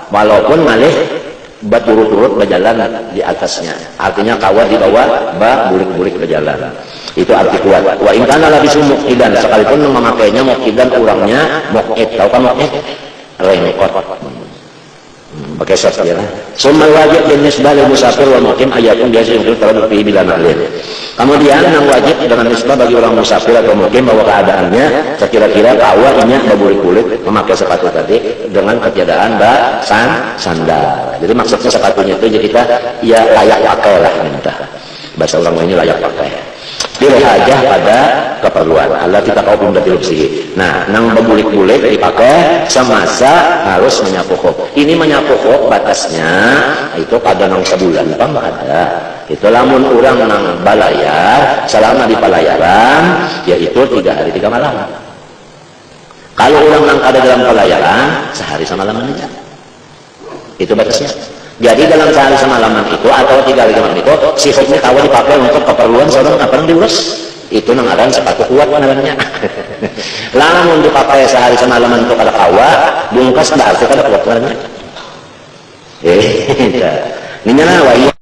walaupun malih berturut-turut berjalan di atasnya. Artinya kawa di bawah, ba bulik-bulik berjalan. Itu arti kuat. Wa in kana labisu muqidan, sekalipun memakainya muqidan kurangnya muqid. Tahu kan muqid? Raincoat. Pakai short ya. Summal wajib binisbah lil musafir wal muqim ayatun biasa yang terdapat fi bila nahlin. Kemudian yang wajib dengan nisbah bagi orang musafir atau muqim bahwa keadaannya sekira-kira kawa ini berbulik-bulik memakai sepatu tadi dengan ketiadaan sandal. Jadi maksudnya sepatunya itu jadi kita ya layak pakai lah minta. Bahasa orang ini layak pakai. Pilih aja pada keperluan. Allah kita kau pun bertilupsi. Nah, nang berbulik-bulik dipakai semasa harus menyapu kok. Ini menyapu kok batasnya itu pada nang sebulan apa ada. Itu lamun orang nang balayar selama di pelayaran yaitu 3 hari 3 malam. Kalau orang nang ada dalam pelayaran sehari semalam aja. Itu batasnya. Jadi dalam sehari semalaman itu atau 3 hari malam itu sifatnya kalau dipakai untuk keperluan seorang apa yang diurus itu nangaran sepatu kuat namanya. Lamun dipakai sehari semalaman untuk ada kawa bungkas berarti kada kuat namanya. Ini nawa iya.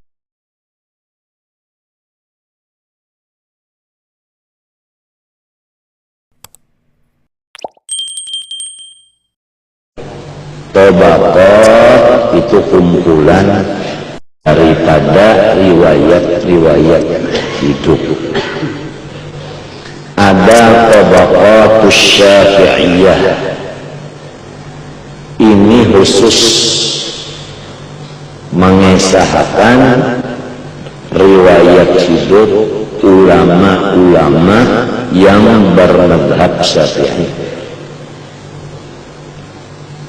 Tabaqat itu kumpulan daripada riwayat-riwayat hidup. Ada tabaqatus Syafi'iyah. Ini khusus mengesahkan riwayat hidup ulama-ulama yang bermadhab Syafi'i.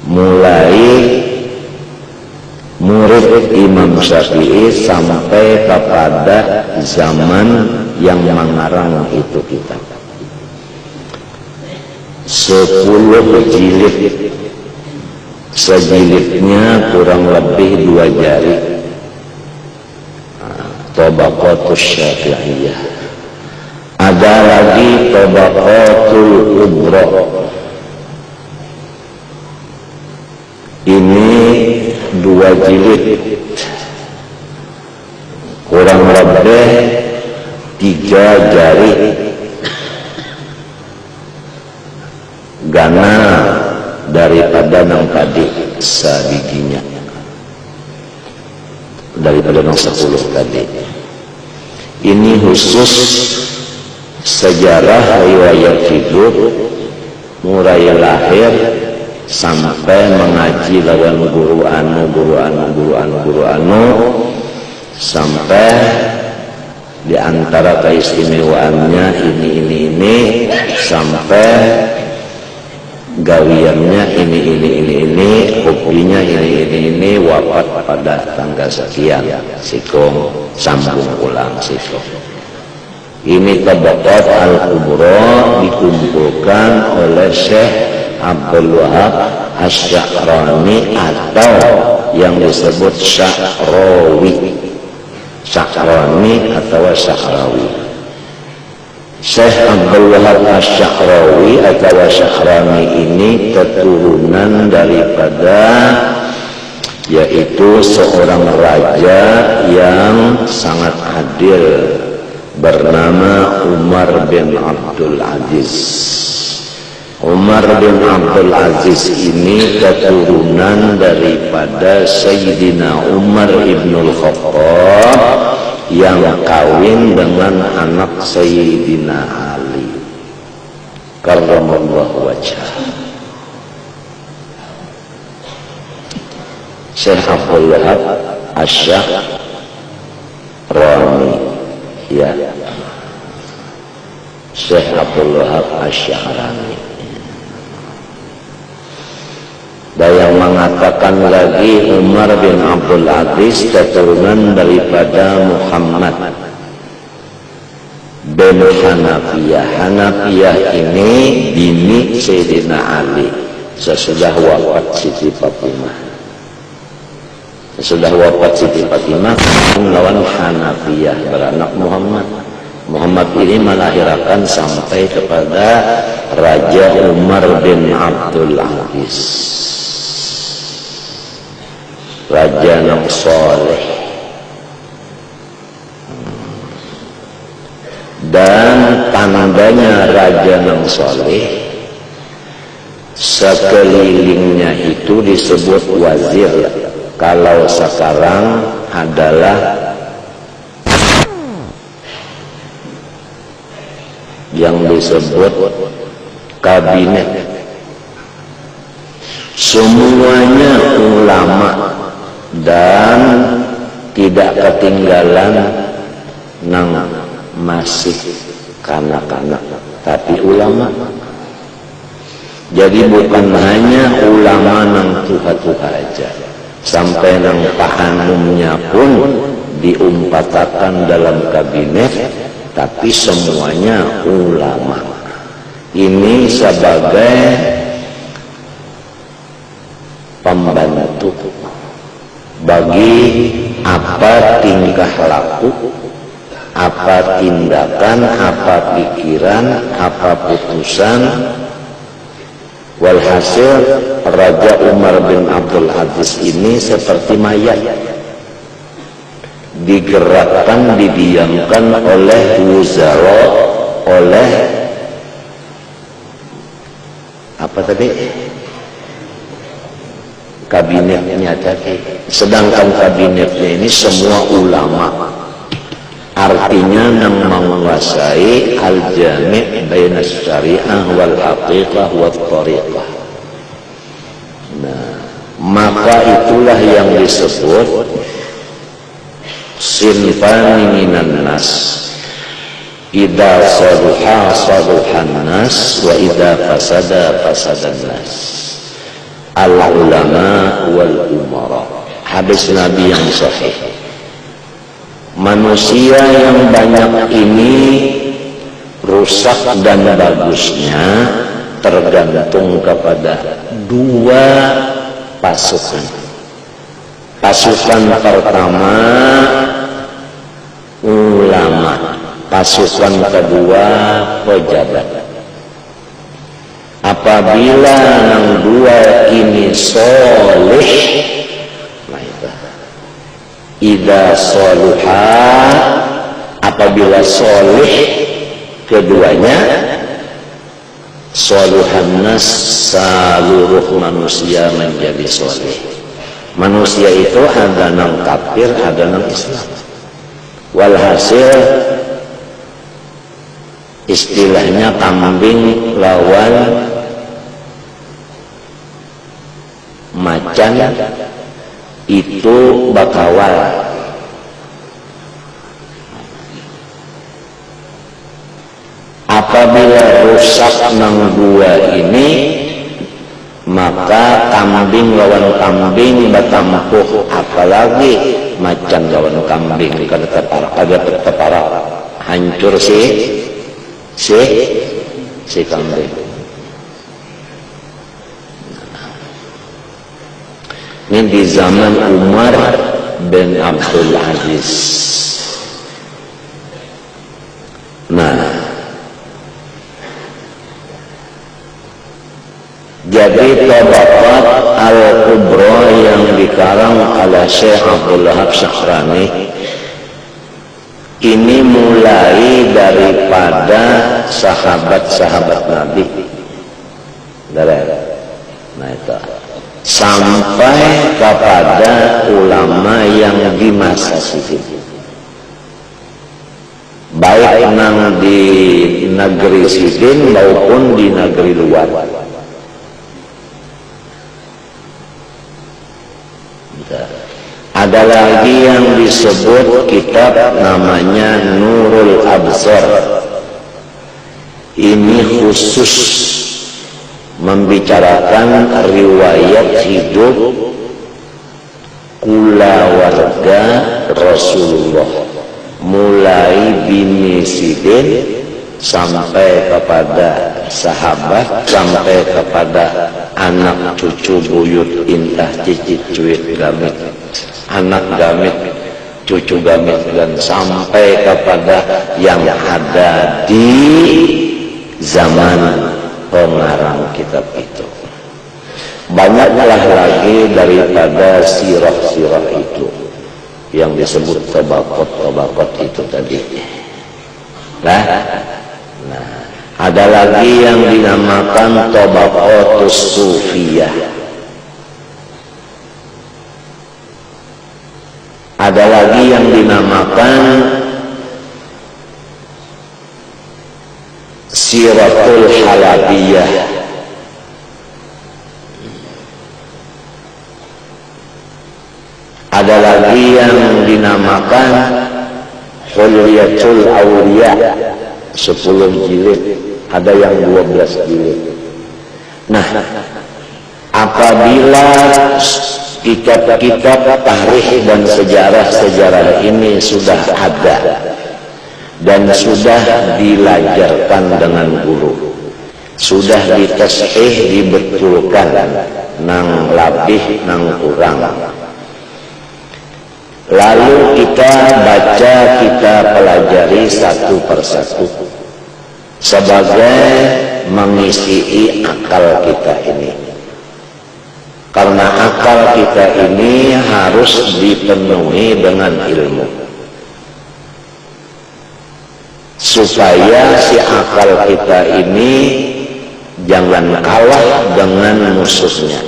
Mulai murid Imam Syafi'i sampai kepada zaman yang mengarang itu kitab 10 jilid, sejilidnya kurang lebih 2 jari. Tabaqatus Syafi'iyah. Ada lagi Tabaqatul Kubra. Ini 2 jilid kurang lebih 3 jari gana daripada nang tadi sabiginya daripada nang 10 tadi. Ini khusus sejarah riwayat hidup mulai lahir sampai mengaji lawan guru anu sampai di antara keistimewaannya ini sampai gawiannya ini hobinya ini wafat pada tanggal sekian sikong sambung ulang sikong. Ini Tabaqat Al-Kubra dikumpulkan oleh Syekh Abdul Wahab Asy-Sya'rani atau yang disebut Sya'rawi atau Sya'rawi. Syekh Abdul Wahab Asy-Sya'rawi atau Sya'rani ini keturunan daripada yaitu seorang raja yang sangat adil bernama Umar bin Abdul Aziz. Umar bin Abdul Aziz ini keturunan daripada Sayyidina Umar ibnul Khattab yang kawin dengan anak Sayyidina Ali karramallahu wajhah. Syekh Abdul Wahab Asy-Sya'rani ya, Syekh Abdul Wahab Asy-Sya'rani. Dan yang mengatakan lagi Umar bin Abdul Aziz keturunan daripada Muhammad bin Hanafiyah. Hanafiyah ini bini Sayyidina Ali sesudah wafat Siti Fatimah. Sesudah wafat Siti Fatimah lawan Hanafiyah beranak Muhammad. Muhammad ini melahirkan sampai kepada Raja Umar bin Abdul Aziz. raja yang soleh. Dan tandanya raja yang soleh, sekelilingnya itu disebut wazir. Kalau sekarang adalah yang disebut kabinet. Semuanya ulama dan tidak ketinggalan nang masih kanak-kanak tapi ulama. Jadi bukan hanya ulama nang tuha-tuha aja, sampai nang pahanumnya pun diumpatakan dalam kabinet, tapi semuanya ulama. Ini sebagai pembantu bagi apa tingkah laku, apa tindakan, apa pikiran, apa putusan. Walhasil Raja Umar bin Abdul Aziz ini seperti mayat, digerakkan, didiamkan oleh wuzara, oleh apa tadi, kabinetnya tadi. Sedangkan kabinetnya ini semua ulama, artinya yang menguasai al-jami' baina syariah wal haqiqah wal tariqah. Nah, maka itulah yang disebut sinfani minan nas, idza saluha saluhan nas wa idza fasada fasadan nas, al ulama wal umara. Hadis Nabi yang sahih. Manusia yang banyak ini rusak dan bagusnya tergantung kepada dua pasukan. Pasukan pertama ulama, pasukan kedua pejabat. Apabila yang dua ini soleh, idza soluha, apabila soleh keduanya, soluhan nas, seluruh manusia menjadi soleh. Manusia itu ada yang kafir, ada yang Islam. Walhasil istilahnya kambing lawan macan itu bakawal. Apabila rusak nang dua ini, maka kambing lawan kambing batampuh, apalagi macan lawan kambing kada terpara hancur si kambing. Ini di zaman Umar bin Abdul Aziz. Nah, jadi Tabaqat Al-Kubra yang dikarang oleh Syekh Abdul Wahab Syahrani ini mulai daripada sahabat-sahabat Nabi, nah itu, sampai kepada ulama yang di masa situ, baik nang di negeri Sidin maupun di negeri luar. Ada lagi yang disebut kitab namanya Nurul Absar. Ini khusus membicarakan riwayat hidup kulawarga Rasulullah, mulai bini Sidin sampai kepada sahabat, sampai kepada anak cucu buyut intah cicit cuit gamit, anak gamit, cucu gamit, dan sampai kepada yang ada di zaman pengarang kitab itu. banyaklah lagi daripada sirah-sirah itu yang disebut tabaqat itu tadi. Nah, ada lagi yang dinamakan tabaqatus sufiyah. Ada lagi yang dinamakan siratul halabiyah. Ada lagi yang dinamakan Hulyatul Awliya 10 jilid, ada yang 12 jilid. Nah, apabila kitab-kitab tarikh dan sejarah-sejarah ini sudah ada dan sudah dilajarkan dengan guru, sudah ditashih, dibetulkan nang labih nang kurang, lalu kita baca, kita pelajari satu persatu sebagai mengisi akal kita ini. Karena akal kita ini harus dipenuhi dengan ilmu, supaya si akal kita ini jangan kalah dengan musuhnya.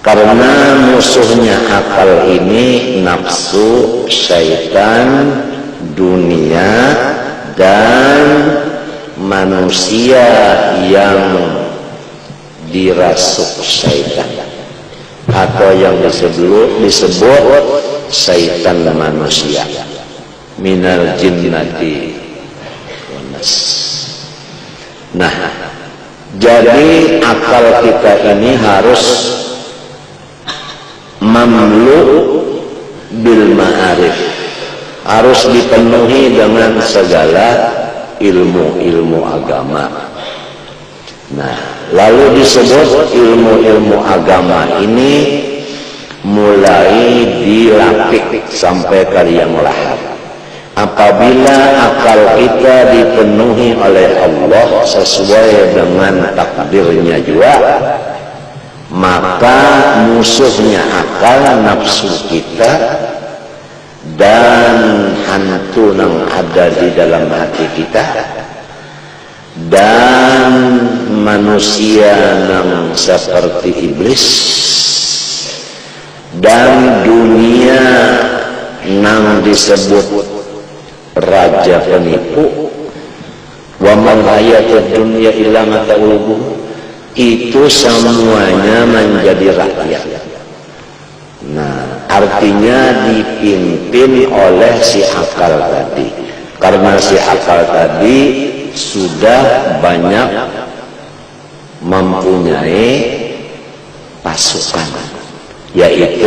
Karena musuhnya akal ini nafsu, syaitan, dunia, dan manusia yang dirasuk syaitan, atau yang disebut syaitan manusia, minal jinnati wanas. Nah, jadi akal kita ini harus mamlu bil ma'arif, harus dipenuhi dengan segala ilmu-ilmu agama. Nah, lalu disebut ilmu-ilmu agama ini mulai dilapik sampai ke liang lahat. Apabila akal kita dipenuhi oleh Allah sesuai dengan takdirnya juga, maka musuhnya akal, nafsu kita dan hantu yang ada di dalam hati kita dan manusia yang seperti iblis dan dunia yang disebut raja penipu, wa man hayatud dunya illa mata'ul ghurur, itu semuanya menjadi rakyat. Nah, artinya dipimpin oleh si akal tadi. Karena si akal tadi sudah banyak mempunyai pasukan, yaitu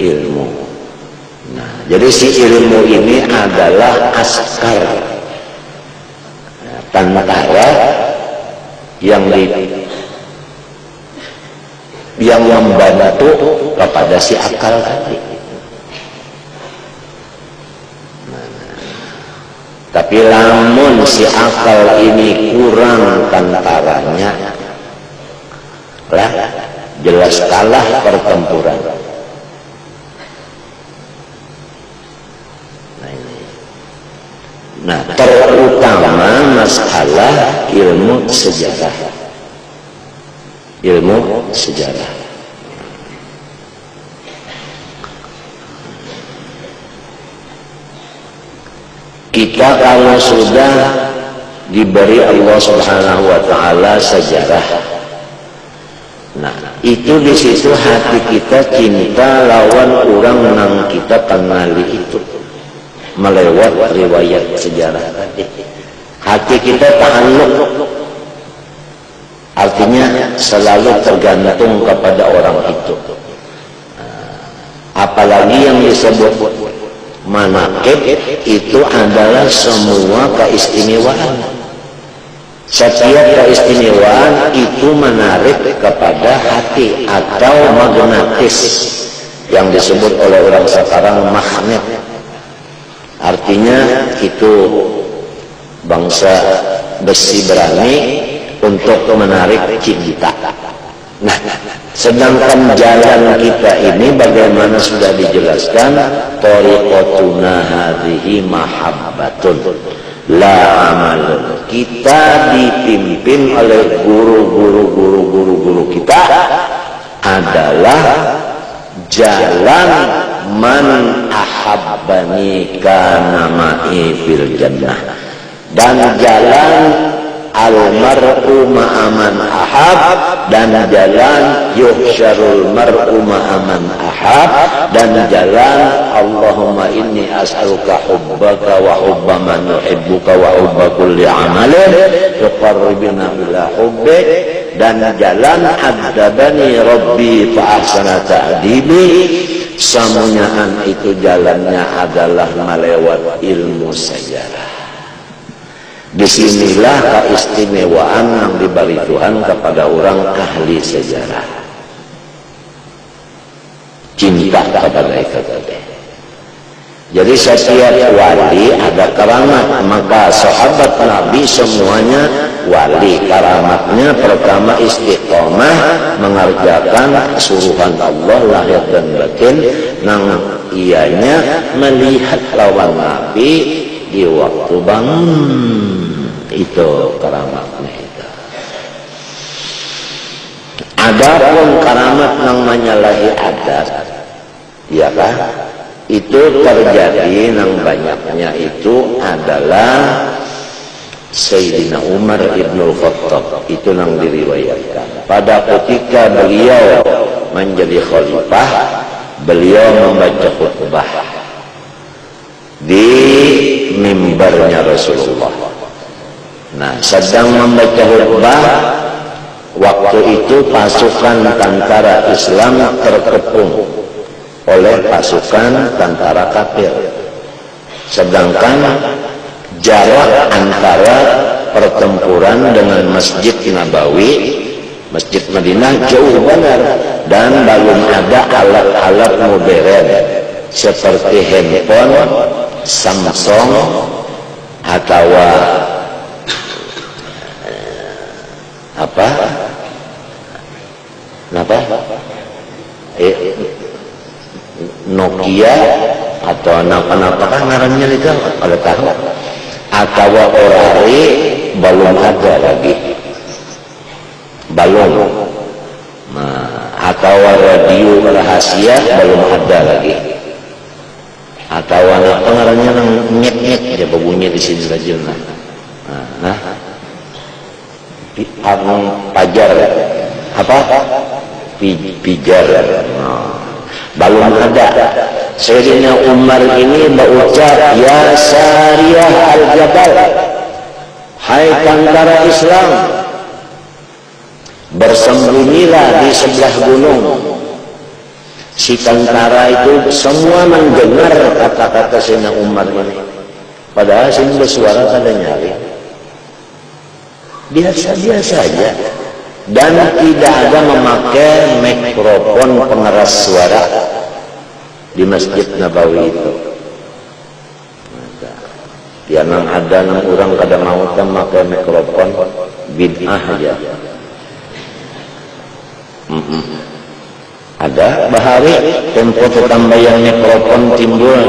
ilmu. Nah, jadi si ilmu ini adalah askar, tentara yang membantu kepada si akal tadi. Tapi lamun si akal ini kurang tentaranya, lah jelas kalah pertempuran. Nah, terutama masalah ilmu sejarah. Ilmu sejarah. Kita kalau sudah diberi Allah Subhanahu wa taala sejarah, nah itu di situ hati kita cinta lawan orang nang kita kenali itu melewat riwayat sejarah tadi. Hati kita ta'alluq, artinya selalu tergantung kepada orang itu. Apalagi yang disebut manaqib itu adalah semua keistimewaan. Setiap keistimewaan itu menarik kepada hati atau magnetis, yang disebut oleh orang sekarang magnet. Artinya itu bangsa besi berani untuk menarik cinta. Nah, sedangkan jalan kita ini bagaimana sudah dijelaskan, tariqatuna hadhihi mahabbatun la amalun. Kita dipimpin oleh guru kita adalah jalan man ahabbani kana ma'i fil jannah, dan jalan al-mar'u ma'aman ahab, dan jalan yuhsyarul mar'u ma'aman ahab, dan jalan Allahumma inni as'aluka hubbaka wa hubba man yuhibbuka wa hubba kulli amalin tuqarribuna ila hubbik, dan jalan adabani rabbi fa ahsana ta'dibi. Semuanya itu jalannya adalah melewat ilmu sejarah. Disinilah keistimewaan yang diberi Tuhan kepada orang ahli sejarah, cinta kepada itu. Jadi setiap wali ada keramat, maka sahabat Nabi semuanya wali. Keramatnya pertama istiqomah mengerjakan suruhan Allah lahir dan batin, nang ianya melihat lawan Nabi di waktu bangun. Itu keramatnya itu. Adapun keramat yang menyalahi adat, ya kan? Itu terjadi yang banyaknya itu adalah Sayyidina Umar Ibnul Khattab. Itu yang diriwayatkan. Pada ketika beliau menjadi khalifah, beliau membaca khutbah di mimbarnya Rasulullah. Nah, sedang membaca khutbah, waktu itu pasukan tentara Islam terkepung oleh pasukan tentara kafir. Sedangkan jarak antara pertempuran dengan Masjid Nabawi, Masjid Madinah jauh benar, dan belum ada alat-alat modern seperti handphone, Samsung, atau Nokia atau apa kan ngarannya itu kalau tahu, atau Orari belum ada lagi, belum. Nah, atau radio rahasia belum ada lagi, atau apa ngarannya nang nyet ya bunyi di sini saja. Nah, pajar apa? Pijar. Belum ada. Sayyidina Umar ini berucap, ya Sariyah al-Jabal, hai tentara Islam, bersembunyilah di sebelah gunung. Si tentara itu semua mendengar kata-kata Sayyidina Umar ini, padahal sini bersuara pada nyari biasa-biasa saja, dan tidak ada memakai mikrofon pengeras suara di Masjid Nabawi itu. Dia nang ada nang orang kada mau memakai mikrofon, bid'ah aja. Ada bahari tempo tambahan mikrofon timbul,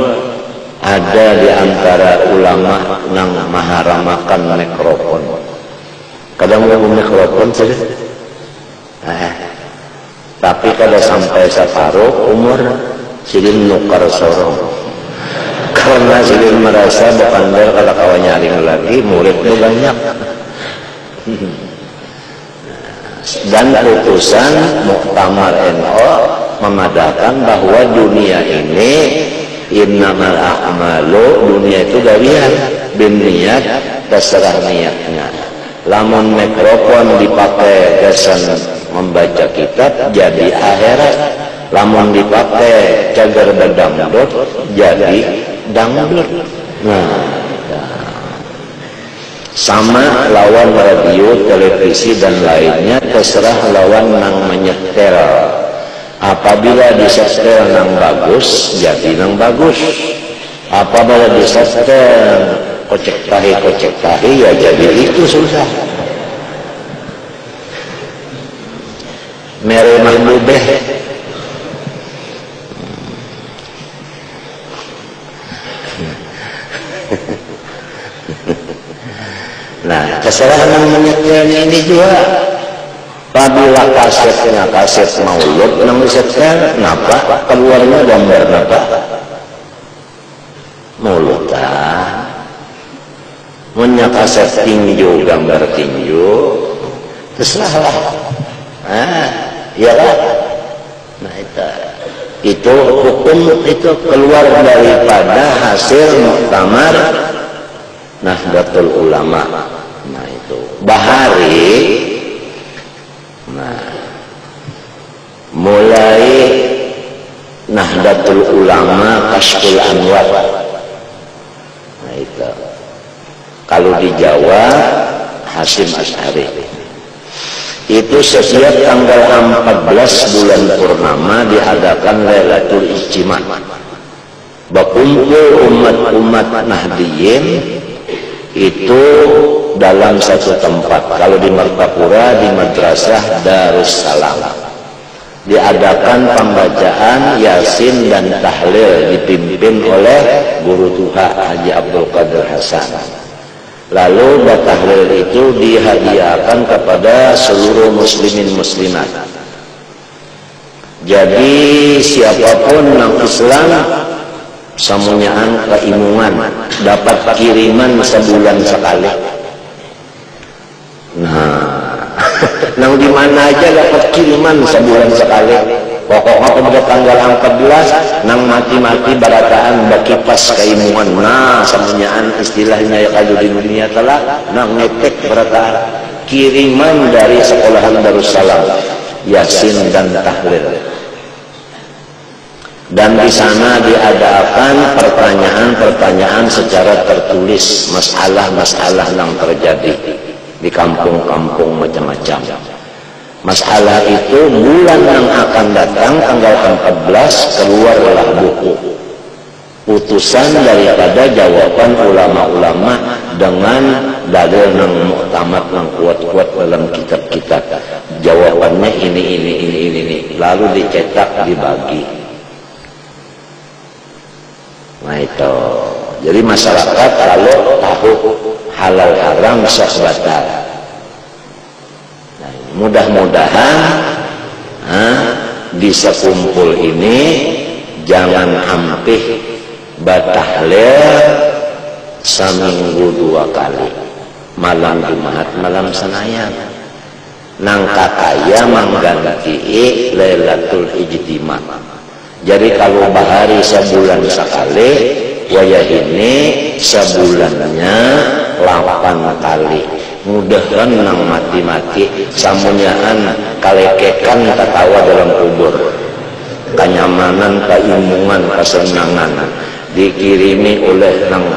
ada di antara ulama nang maharamakan mikrofon. Kadang mau mikrofon saja, tapi kada sampai separuh umur silin nukar sorong, karena silin merasa berpandai kalau kawan nyaring lagi muridnya banyak. Dan putusan Muktamar NU memadakan bahwa dunia ini innamal a'malu, dunia itu darian bin niat, terserah niatnya. Lamun mikrofon dipakai kesan membaca kitab jadi akhirat, lamun dipakai cagar dangdut jadi dangdut. Nah, sama lawan radio, televisi dan lainnya, terserah lawan nang menyetel. Apabila disetel nang bagus, jadi nang bagus. Apabila disetel kocek tahi, ya jadi itu susah. mere mahbubeh. Nah, kesalahan menyetelnya ini juga apabila kasetnya kaset maulud nang disetel, kenapa keluarnya gambar apa? Maulud punya kaset tinju, gambar tinju, terserahlah. Iya lah. Nah itu hukum itu keluar daripada hasil muktamar Nahdlatul Ulama. Nah itu Bahari. Nah mulai Nahdlatul Ulama Kashful Anwar. Nah itu kalau di Jawa Hasyim Asy'ari. Itu setiap tanggal 14 bulan purnama diadakan Lailatul Ijtima'. Berkumpul umat-umat Nahdliyin itu dalam satu tempat. Kalau di Martapura di Madrasah Darussalam diadakan pembacaan Yasin dan tahlil dipimpin oleh Guru Tuha Haji Abdul Qadir Hasan. Lalu tahlil itu dihadiahkan kepada seluruh muslimin muslimat. Jadi siapapun yang Islam samunyaan keimungan dapat kiriman sebulan sekali. Nah, nang di mana aja dapat kiriman sebulan sekali. Pokoknya pada tanggal 14 nang mati-mati barataan bakipas keimungan. Nah, samunyaan istilahnya ya kalau di dunia telah nang ngetek barataan kiriman dari sekolahan Darussalam Yasin dan tahlil. Dan di sana diadakan pertanyaan-pertanyaan secara tertulis, masalah-masalah yang terjadi di kampung-kampung macam-macam. Masalah itu bulan yang akan datang tanggal 14 keluarlah buku putusan daripada jawaban ulama-ulama dengan dalil yang muktamad yang kuat-kuat dalam kitab-kitab. Jawabannya ini. Lalu dicetak, dibagi. Nah itu, jadi masyarakat kalau tahu halal haram sah batal. Nah, mudah-mudahan di sekumpul ini jangan ampih batahlil seminggu 2 kali, malam Jumat, malam Senayan. Nang kakaya mengganti Lailatul Ijtima'. Jadi kalau bahari sebulan sekali, wayah ini sebulannya 8 kali. Mudahan nang mati-mati samunyaan kalekekan ketawa dalam kubur. Kenyamanan, keimungan, kesenangan dikirimi oleh nang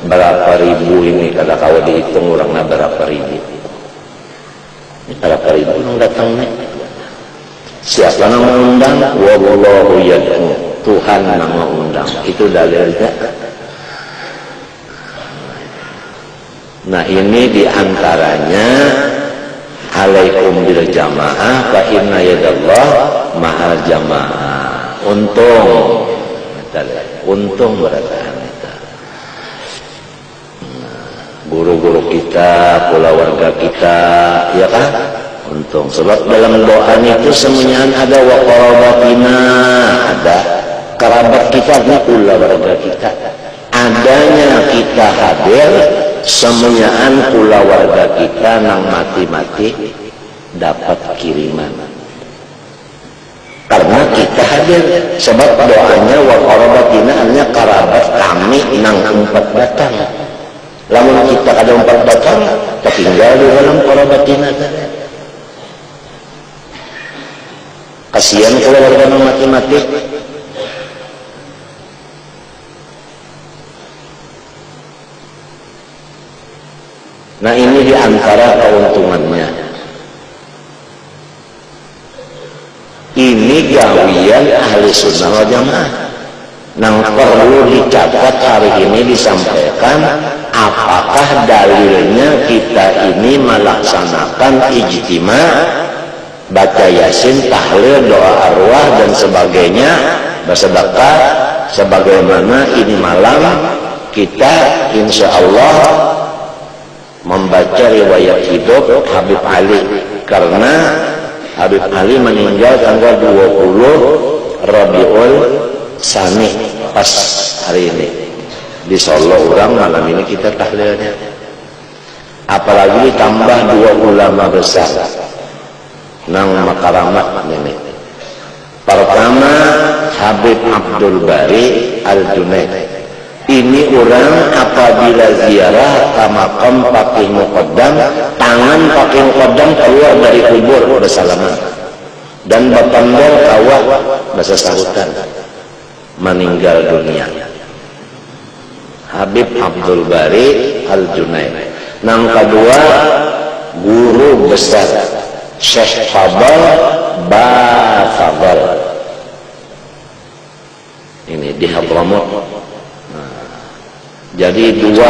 berapa ribu ini kada kawa dihitung orangnya berapa ribu. Berapa ribu nang datang nih. Siapa yang mengundang? Wallahu yad'u, Tuhan yang mengundang. Itu dalilnya. Nah ini diantaranya alaikum bil jamaah fa inna yadallah ma'al jamaah. Untung berataan kita. Guru-guru kita, pula warga kita, ya kan? Untung, sebab dalam doa itu semuanya ada wa qarabatina, ada kerabat kita, ini pula warga kita. Adanya kita hadir, semuanya pula warga kita nang mati-mati dapat kiriman. Karena kita hadir, sebab doanya wa qarabatina artinya kerabat kami nang 4 batang. Lamun kita ada 4 batang, tertinggal di dalam qarabatina tadi. Kasihan kalau warga mati-mati. Nah ini diantara keuntungannya. Ini gawian ahli sunnah wal jamaah. Nang perlu dicatat hari ini disampaikan apakah dalilnya kita ini melaksanakan ijtima' baca Yasin, tahlil, doa arwah dan sebagainya, bersedekah, sebagaimana ini malam kita insya Allah membaca riwayat hidup Habib Ali, karena Habib Ali meninggal tanggal 20 Rabiul Tsani pas hari ini di Solo. Orang malam ini kita tahlilnya, apalagi ditambah 2 ulama besar nang makaramat ini. Pertama Habib Abdul Bari Al-Junaid. Ini orang apabila ziarah ke makam pakai muqaddam, tangan pakai muqaddam keluar dari kubur bersalaman, dan bapandol kawah bahasa sahutan, meninggal dunia. Habib Abdul Bari Al-Junaid. Nang kedua guru besar Syekh Fadl Ba Fadl, ini di Hadramut. Jadi 2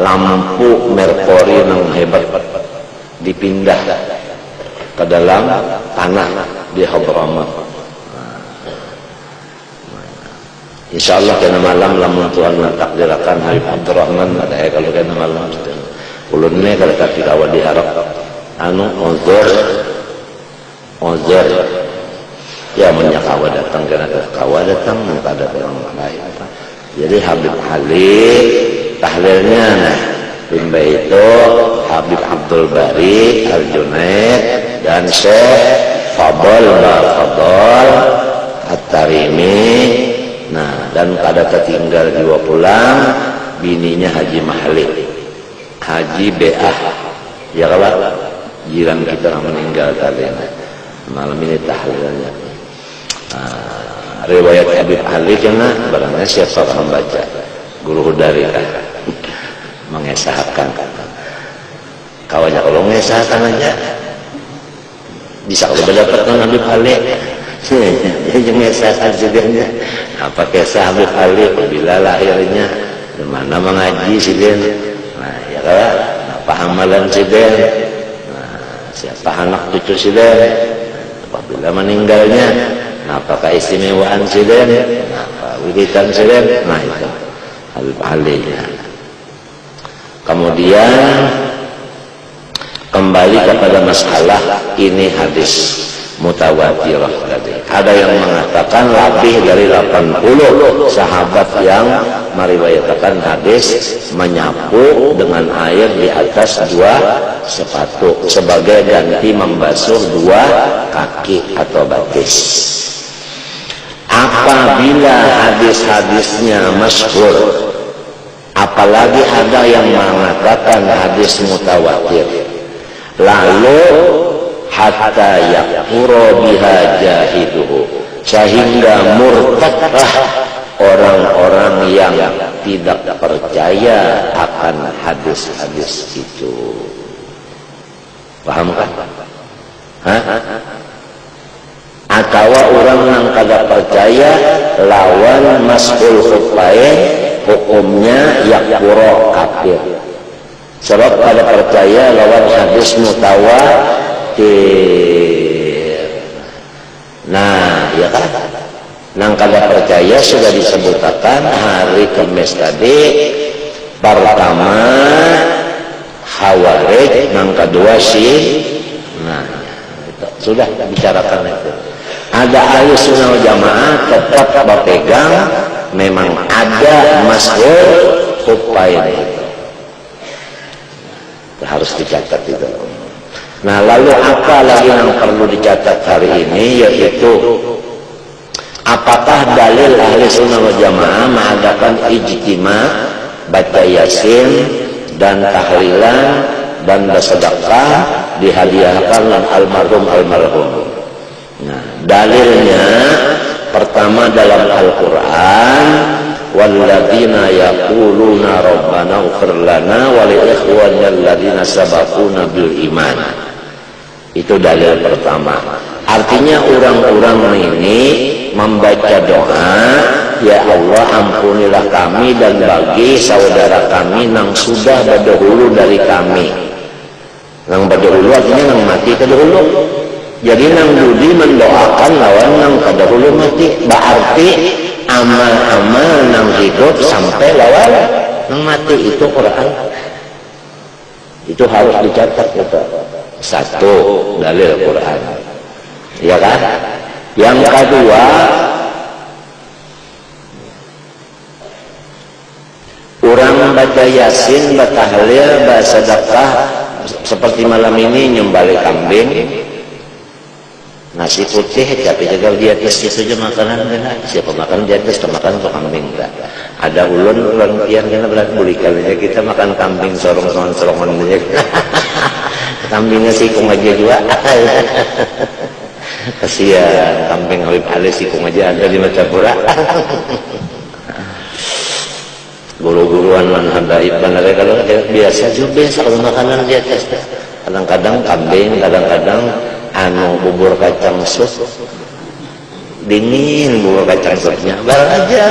lampu merkuri yang hebat dipindah ke dalam tanah di Hadramut. Insya Allah kena malam lamun Tuhan mentakdirkan Habib Abdurrahman ada kalau kena malam ulunnya kalau kaki kawan diharap ozor ya menyakawa datang karena kawa datang ada orang lain. Jadi Habib Ali tahlilnya nah bimba itu Habib Abdul Bari Al-Junaid dan Syekh Fadl Ba Fadl At-Tarimi. Nah, dan kada tertinggal juga pulang bininya Haji Mahli, Haji Beah, ya kalau jiran kita meninggal tadi. Malam ini tahlilnya. Riwayat Habib Ali kena barangnya siapa membaca guru dari mengesahkan kawannya kalau mengesahkan aja bisa kalau mendapatkan Habib Ali yang mengesahkan sidenya apa kisah Habib Ali apabila lahirnya di mana mengaji siden, nah ya kan apa amalan siden, nah siapa anak cucu siden apabila meninggalnya, nah, apakah istimewaan siden, apa wiridan siden, nah itu Habib Ali ya. Kemudian kembali kepada masalah ini hadis mutawatirah tadi. Ada yang mengatakan lebih dari 80 sahabat yang meriwayatkan hadis menyapu dengan air di atas 2 sepatu sebagai ganti membasuh 2 kaki atau batis. Apabila hadis-hadisnya masyhur, apalagi ada yang mengatakan hadis mutawatir, lalu hatta yakfuru biha jahiduhu, sehingga murtadlah orang-orang yang tidak percaya akan hadis-hadis itu. Paham kan? Atau orang yang kada percaya lawan mas'ul khuffain hukumnya yakfuru kafir. Sebab kada percaya lawan hadis mutawatir. Nah, ya kan? Nang kada percaya sudah disebutkan hari Kamis tadi. Pertama Khawarij, nang kedua nah, itu sudah bicarakan itu. Ada ahli sunnah wal jamaah tetap berpegang memang ada mas'ul khuffain itu. Harus dicatat itu. Nah, lalu apa lagi yang perlu dicatat hari ini, yaitu apakah dalil ahli sunnah wal jamaah mengadakan ijtima, baca Yasin dan tahlilan dan bersedekah dihadiahkan almarhum. Nah, dalilnya pertama dalam Al-Quran, walladzina yaquluna rabbana ighfir lana wa li ikhwanina alladzina sabaquna bil iman. Itu dalil pertama. Artinya orang-orang ini membaca doa, ya Allah ampunilah kami dan bagi saudara kami yang sudah berdahulu dari kami. Yang berdahulu artinya yang mati terdahulu. Jadi nang Dudi mendoakan lawan nang kadahulu mati, berarti amal-amal nang hidup sampai lawan nang mati. Itu Quran, itu harus dicatat gitu. Satu dalil Quran, ya kan? Yang kedua, orang baca Yasin, baca tahlil, baca sedekah, seperti malam ini nyembelih kambing, nasi putih, tapi jaga di atas itu aja makanan kan? Siapa makan di atas, makan tuh kambing kan? Ada ulun tiang kita berat bulikan aja, kita makan kambing sorong-sorongan aja. Kambingnya sikung aja juga. Kasihan kambing Habib Ali sikung aja ada di Macapura. Guru-guruan man habaib benar kalau biasa juga biasa kalau makanan di atas. Kadang-kadang kambing, kadang-kadang bubur kacang sup. Dingin bubur kacang supnya, baru aja.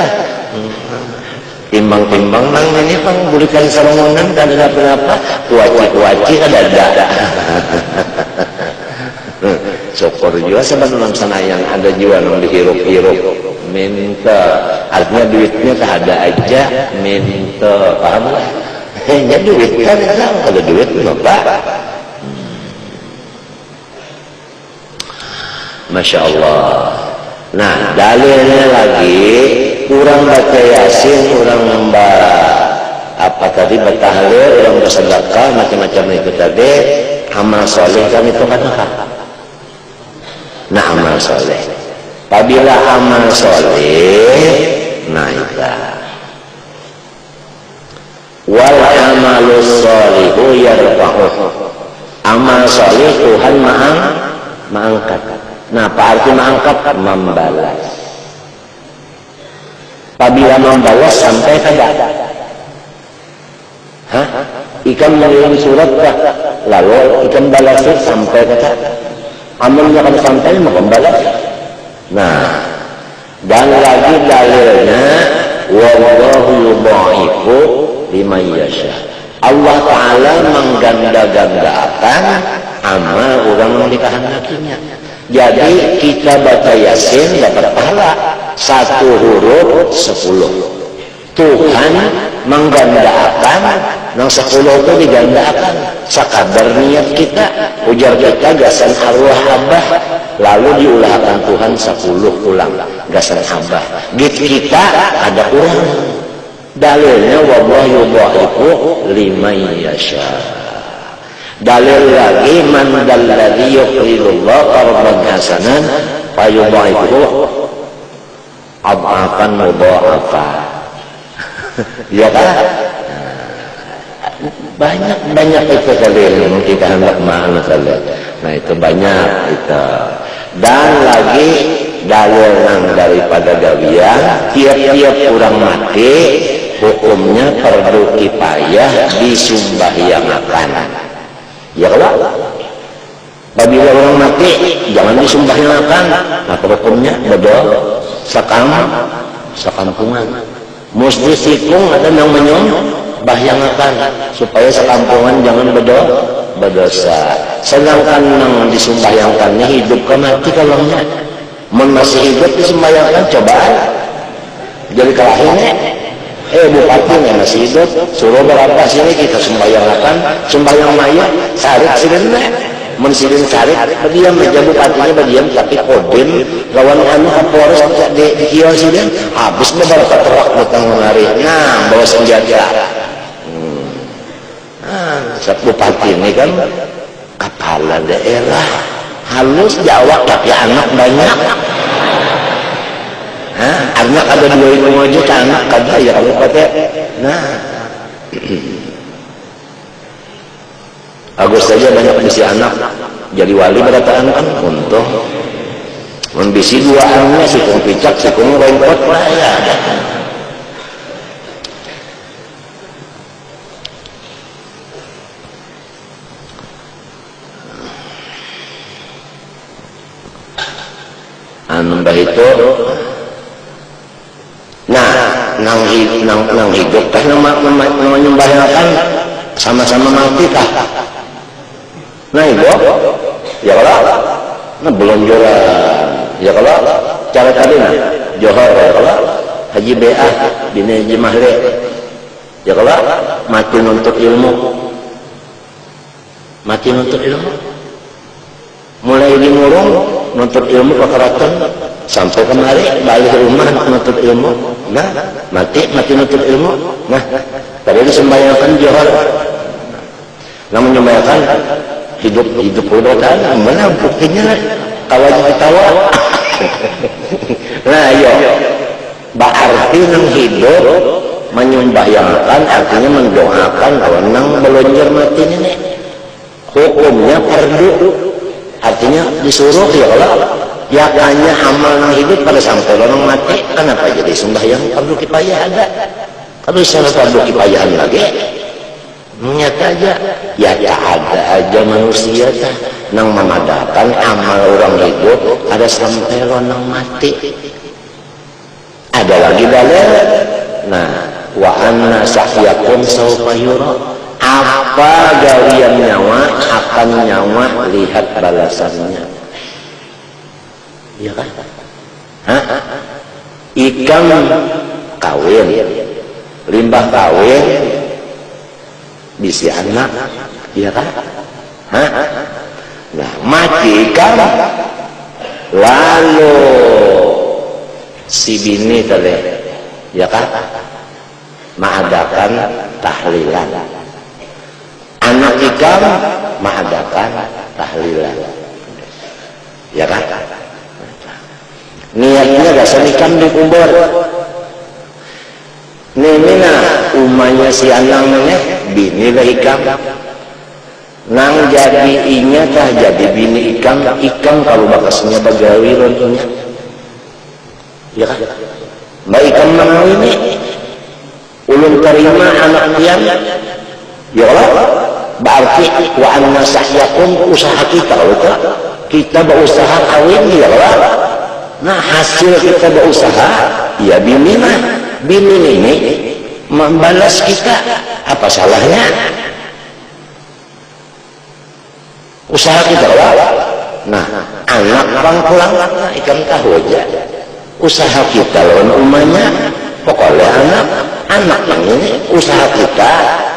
Timbang-timbang nang ini pang bulikan sarongonan kada apa-apa, kuaci-kuaci kada ada. Syukur juga sebenarnya sanayang ada jiwa nang dihirup-hirup. Minta, artinya duitnya tak ada aja, minta, paham lah? Ya duit kan, ada duit kenapa? Masya Allah. Nah, dalilnya lagi, kurang baca Yasin, kurang apa tadi bertahlil, kurang bersedekah, macam-macam itu tadi. Amal soleh kan itu kan apa? Nah, amal soleh. Apabila amal soleh, nah itu. Wal amalus solihu yarfa'uh. Amal soleh Tuhan mengangkat. Nah, apa arti mengangkat? Membalas. Apabila membalas sampai kada. Hah? Ikan mengirim surat kah? Lalu ikan balas sampai kada. Amalnya kada sampai membalas. Nah, dan lagi dalilnya wallahu yudha'ifu liman yasha. Allah Ta'ala mengganda-gandakan amal orang yang dikehendakinya. Jadi kita baca Yasin dapat pahala 1 huruf 10. Tuhan menggandakan yang 10 itu digandakan sekadar niat kita, ujar kita gasan arwah abah, lalu diulahkan Tuhan 10 ulang gasan abah. Gitu kita ada kurang. Dalilnya wallahu yudha'ifu liman yasha. Dalil lagi man dalladzi yuqridullaha qardan hasanan fayudha'ifu adhafan mudha'afa. Ya kan? Banyak itu dalil yang kita hendak mana saja. Nah, itu banyak itu. Dan lagi dalil yang daripada gawian, tiap-tiap orang mati hukumnya fardu kifayah disembahyangakan. Ya kalau apabila orang mati jangan disembahyangakan, maka hukumnya bodoh sekampungan. Mesti sikung ada yang menyembahyangakan supaya sekampungan jangan berdosa. Sedangkan yang disembahyangannya hidup ke mati kalaunya masih hidup disembahyangan cobaan. Jadi kalahnya bupati yang masih hidup suruh berapa sini kita sembahyang mayat sarik sirine mensirin sarik berdiam aja bupatinya berdiam tapi kodim lawan Kapolres di kios ini habis beberapa terak datang menari. Nah, bawa senjata. Bupati ini kan kepala daerah halus Jawa tapi anak banyak. Anak ada 2,5 juta anak kada ya kalau kata. Nah, Agus saja banyak bisi anak jadi wali berataan kan untuk membisi 2 anaknya sikung picak sikung rempot lah ya. Mbah itu nang hidup teh menyembahkan sama-sama mati kah? Nah ibu ya kalau nah belonjoran ya kalau cara tadi nah johor ya kalau Haji BA bini Haji Mahli ya kalau mati nuntut ilmu mulai dimurung nuntut ilmu ke keraton sampai kemari balik rumah nuntut ilmu nah mati nuntut ilmu nah tadi disembayangkan johor namun menyembayangkan hidup udah kan mana buktinya tawa nah yo berarti nang hidup menyembayangkan artinya mendoakan kalau nang belonjor mati ini hukumnya fardu artinya disuruh ya Allah ya hanya amal nang hidup pada sampai orang mati kenapa jadi sembahyang fardu kifayah ada kalau salah fardu kifayahan lagi nyata aja ya ada aja manusia tah nang memadakan amal orang hidup ada sampai orang mati ada lagi dalil nah wa anna sahyakum sawfa yura apa gawian nyawa akan nyawa lihat balasannya iya kan ikan kawin limbah kawin bisi anak iya kan nah mati ikan lalu si bini tadi ya kan mengadakan tahlilan anak ikan mengadakan tahlilan ya kan niatnya gak senikan di kubur Nemina umanya si anangnya bini lah ikan nang jadi inya tah jadi bini ikan kalau bakasnya bagawi rontonya ya kan mbak ikan mana ini ulun terima anak pian ya Allah berarti wa anna sahyakum usaha kita lupa kita berusaha kawin ya Allah nah hasil kita berusaha ya bini ini membalas kita apa salahnya usaha kita Allah nah anak bangkulang ikan tahu aja usaha kita lawan umanya pokoknya anak yang ini usaha kita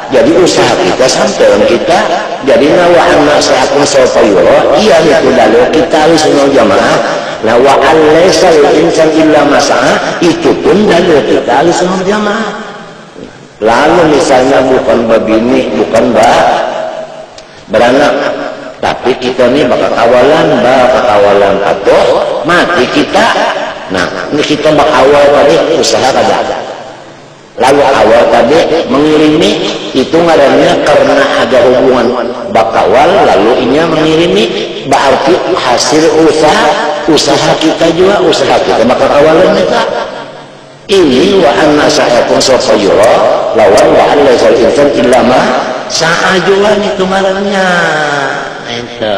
jadi usaha kita sampai kita jadi nawa anak seakan sopayuro iya itu dalil kita harus jamaah nawa alaisal insan illa masa'a itu pun dalil kita harus jamaah lalu misalnya bukan babini bukan beranak tapi kita ini bakal kawalan atau mati kita nah ini kita bakawal tadi usaha kada lalu awal tadi mengirimi itu ngarannya karena ada hubungan bakawal lalu inya mengirimi berarti hasil usaha kita juga usaha kita bakal kawalan kita ini wa anna sa'akum sawfa yura lawan wa alla zal insan illa ma sa'ajuan itu ngarannya ente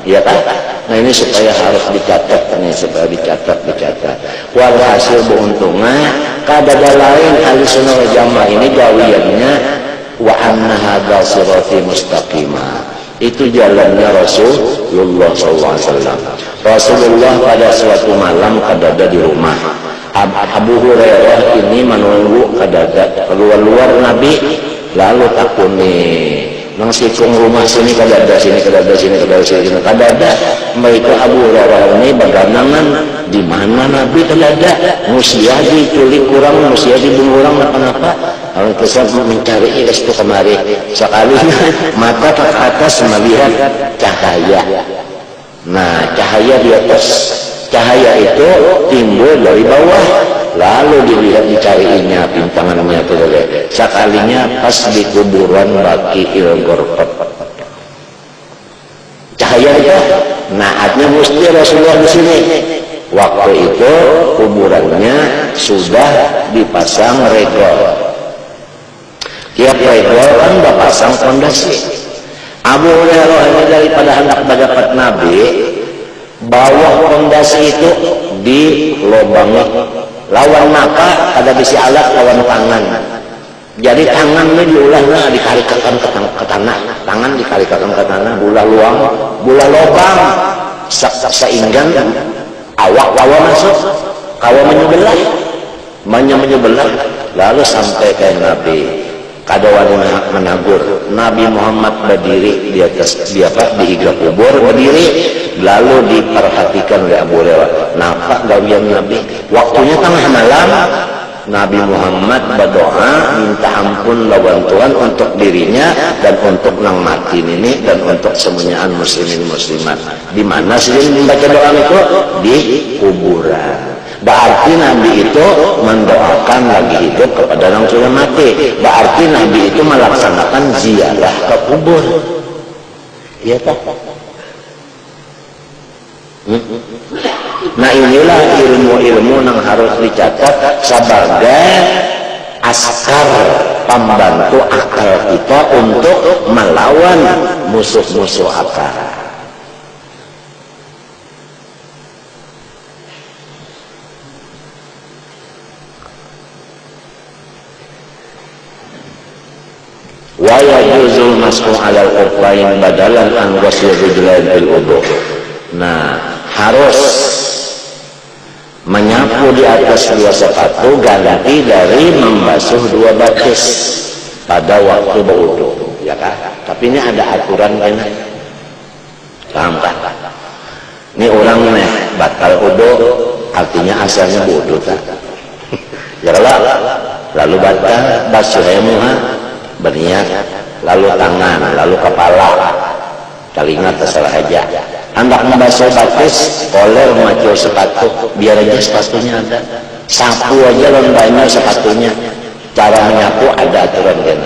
ya kan nah ini supaya harus dicatat nih supaya dicatat walhasil beruntungnya kadada lain ahlussunnah wal jamaah ini gawiannya wa anna hadzal sirati mustaqimah itu jalannya Rasulullah SAW. Rasulullah pada suatu malam kadada di rumah Abu Hurairah ini menunggu kadada keluar Nabi lalu takuni nang sikung rumah sini kadada mereka Abu Hurairah ini berganangan di mana Nabi kadada musia diculik kurang musia dibunuh orang kenapa kalau kesal mencari restu kemari sekali mata ke atas melihat cahaya nah cahaya di atas cahaya itu timbul dari bawah lalu dilihat dicarinya pintangannya itu sekalinya pas di kuburan Baqi il-Gharqad cahaya itu naatnya mesti Rasulullah di sini waktu itu kuburannya sudah dipasang regol tiap regol kan dipasang fondasi Abu Hurairah ini daripada hendak mendapat Nabi bawah fondasi itu di lobangi lawan maka ada bisi alat lawan tangan jadi tangan ini diulahnya dikarikakan ke tanah tangan dikarikakan ke tanah bola luang bola lobang seinggan awak kawa masuk, kawa menyebelah, lalu sampai ke Nabi. Kadawani menagur, Nabi Muhammad berdiri di atas di iga kubur berdiri, lalu diperhatikan oleh Abu Hurairah. Napa gawian Nabi? Waktunya tengah malam, Nabi Muhammad berdoa minta ampun lawan Tuhan untuk dirinya dan untuk nang mati ini dan untuk semuanya muslimin muslimat. Di mana sih membaca doa itu? Di kuburan. Berarti Nabi itu mendoakan lagi hidup kepada orang sudah mati. Berarti Nabi itu melaksanakan ziarah ke kubur. Iya tak? Nah inilah ilmu-ilmu yang harus dicatat sebagai askar pembantu akal kita untuk melawan musuh-musuh akal. Wa yajuzul mas'u 'alal khuffain badalan an ghusl rijlain bil wudu. Nah, harus menyapu di atas dua sepatu ganti dari membasuh dua batis pada waktu berwudu, ya kan? Tapi ini ada aturan kan? Paham kan? Ini orang nih batal wudu, artinya asalnya wudu tak? Ya lalu batal basuh muha berniat, lalu tangan, lalu kepala, telinga terserah aja. Hendak membasuh batis, koler macul sepatu, biar aja sepatunya ada. Sapu aja lembanya sepatunya. Cara menyapu ada aturan kan.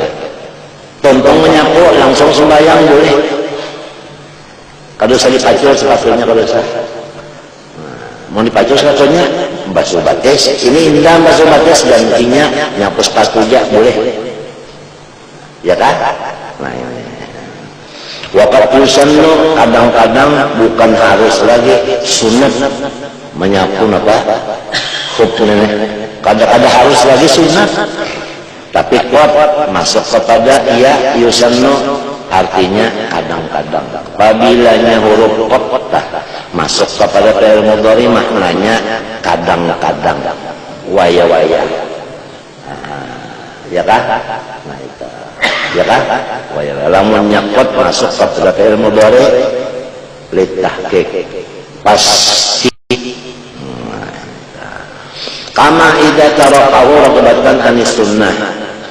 Tontong menyapu langsung sembahyang boleh. Kalau saya dipacul sepatunya kalau saya. Mau dipacul sepatunya, basuh batis. Ini indah basuh batis, gantinya nyapu sepatu aja boleh. Ya kan? Nah ini. Waktu sunnu kadang-kadang bukan harus lagi sunat menyapu apa? Hukumnya kadang-kadang harus lagi sunat. Tapi kuat masuk kepada ya yusannu artinya kadang-kadang. Apabilanya huruf qad masuk kepada fi'il mudhari maknanya kadang-kadang. Waya-waya. Ya kan? Nah itu. Ya kan? Lamun nyakot masuk kepada fi'il mudhari litahqiq pasti. Kama idza tarakahu raghbatan anis sunnah,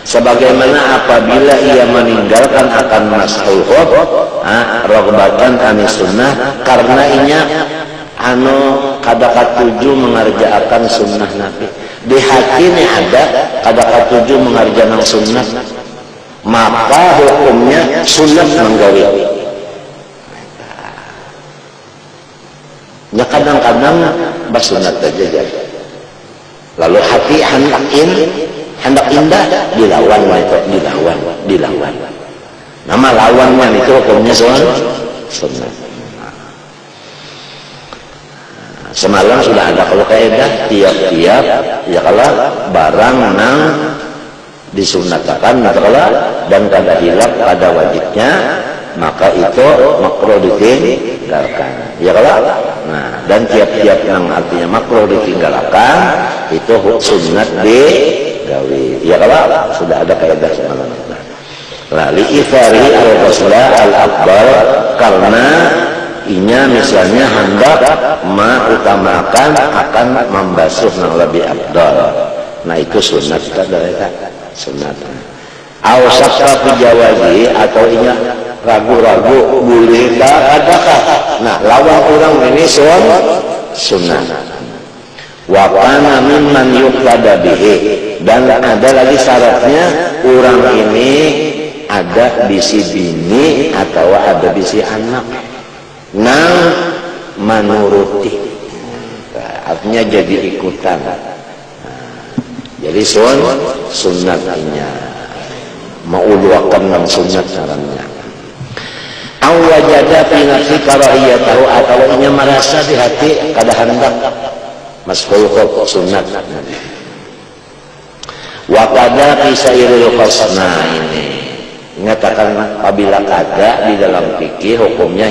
sebagaimana apabila ia meninggalkan akan mashul khuf raghbatan anis sunnah karena inya kada katuju mengerjakan sunnah Nabi. Di hati ini ada kada katuju mengerjakan sunnah, maka hukumnya sunat menggawi. Ya kadang-kadang bersunat saja. Lalu hati hendak indah dilawan. Nama lawannya itu hukumnya sunat. Semalam sudah ada kalau kaidah tiap-tiap ya kalau barang nang disunatkan dan kada hilap pada wajibnya maka itu makruh ditinggalkan ya kalau nah dan tiap-tiap yang artinya makruh ditinggalkan itu sunat digawi ya kalau sudah ada kaidah semalam. Lalu ifari al-ghusla al-akbar karena inya misalnya hendak mengutamakan akan membasuh yang lebih afdal. Nah itu sunat kita sunat. Awsaka fi jawazi atau inya ragu-ragu boleh tak adakah. Nah lawan orang ini sunat. Wa kana mimman yuqtada bihi dan ada lagi syaratnya orang ini ada bisi bini atau ada bisi anak nang menuruti artinya jadi ikutan. Jadi sunatnya ma'udwakan ng sunat sarannya. Ang wajada fi nafsi karahiyatahu atau inya merasa di hati kada hendak mas'ul sunat. Wa kada fi sairil qasna ini mengatakan apabila kada di dalam fikih hukumnya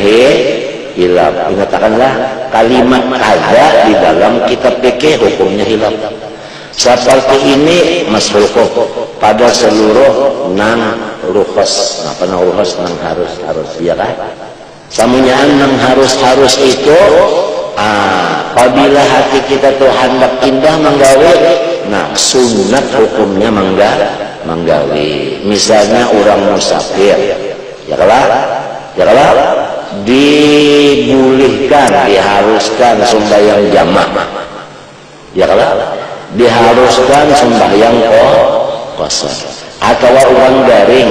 hilaf. Ingatkanlah kalimat ada di dalam kitab fikih hukumnya hilaf. Seperti ini masruq pada seluruh nang rukhas. Apa nang rukhas? Nang harus ya kan? Samunyaan nang harus itu apabila hati kita tuh hendak indah menggawe, nah sunat hukumnya menggawe. Misalnya orang musafir, ya kalah dibulihkan, diharuskan sembahyang jamak, ya kalah diharuskan sembahyang qasar, atau orang garing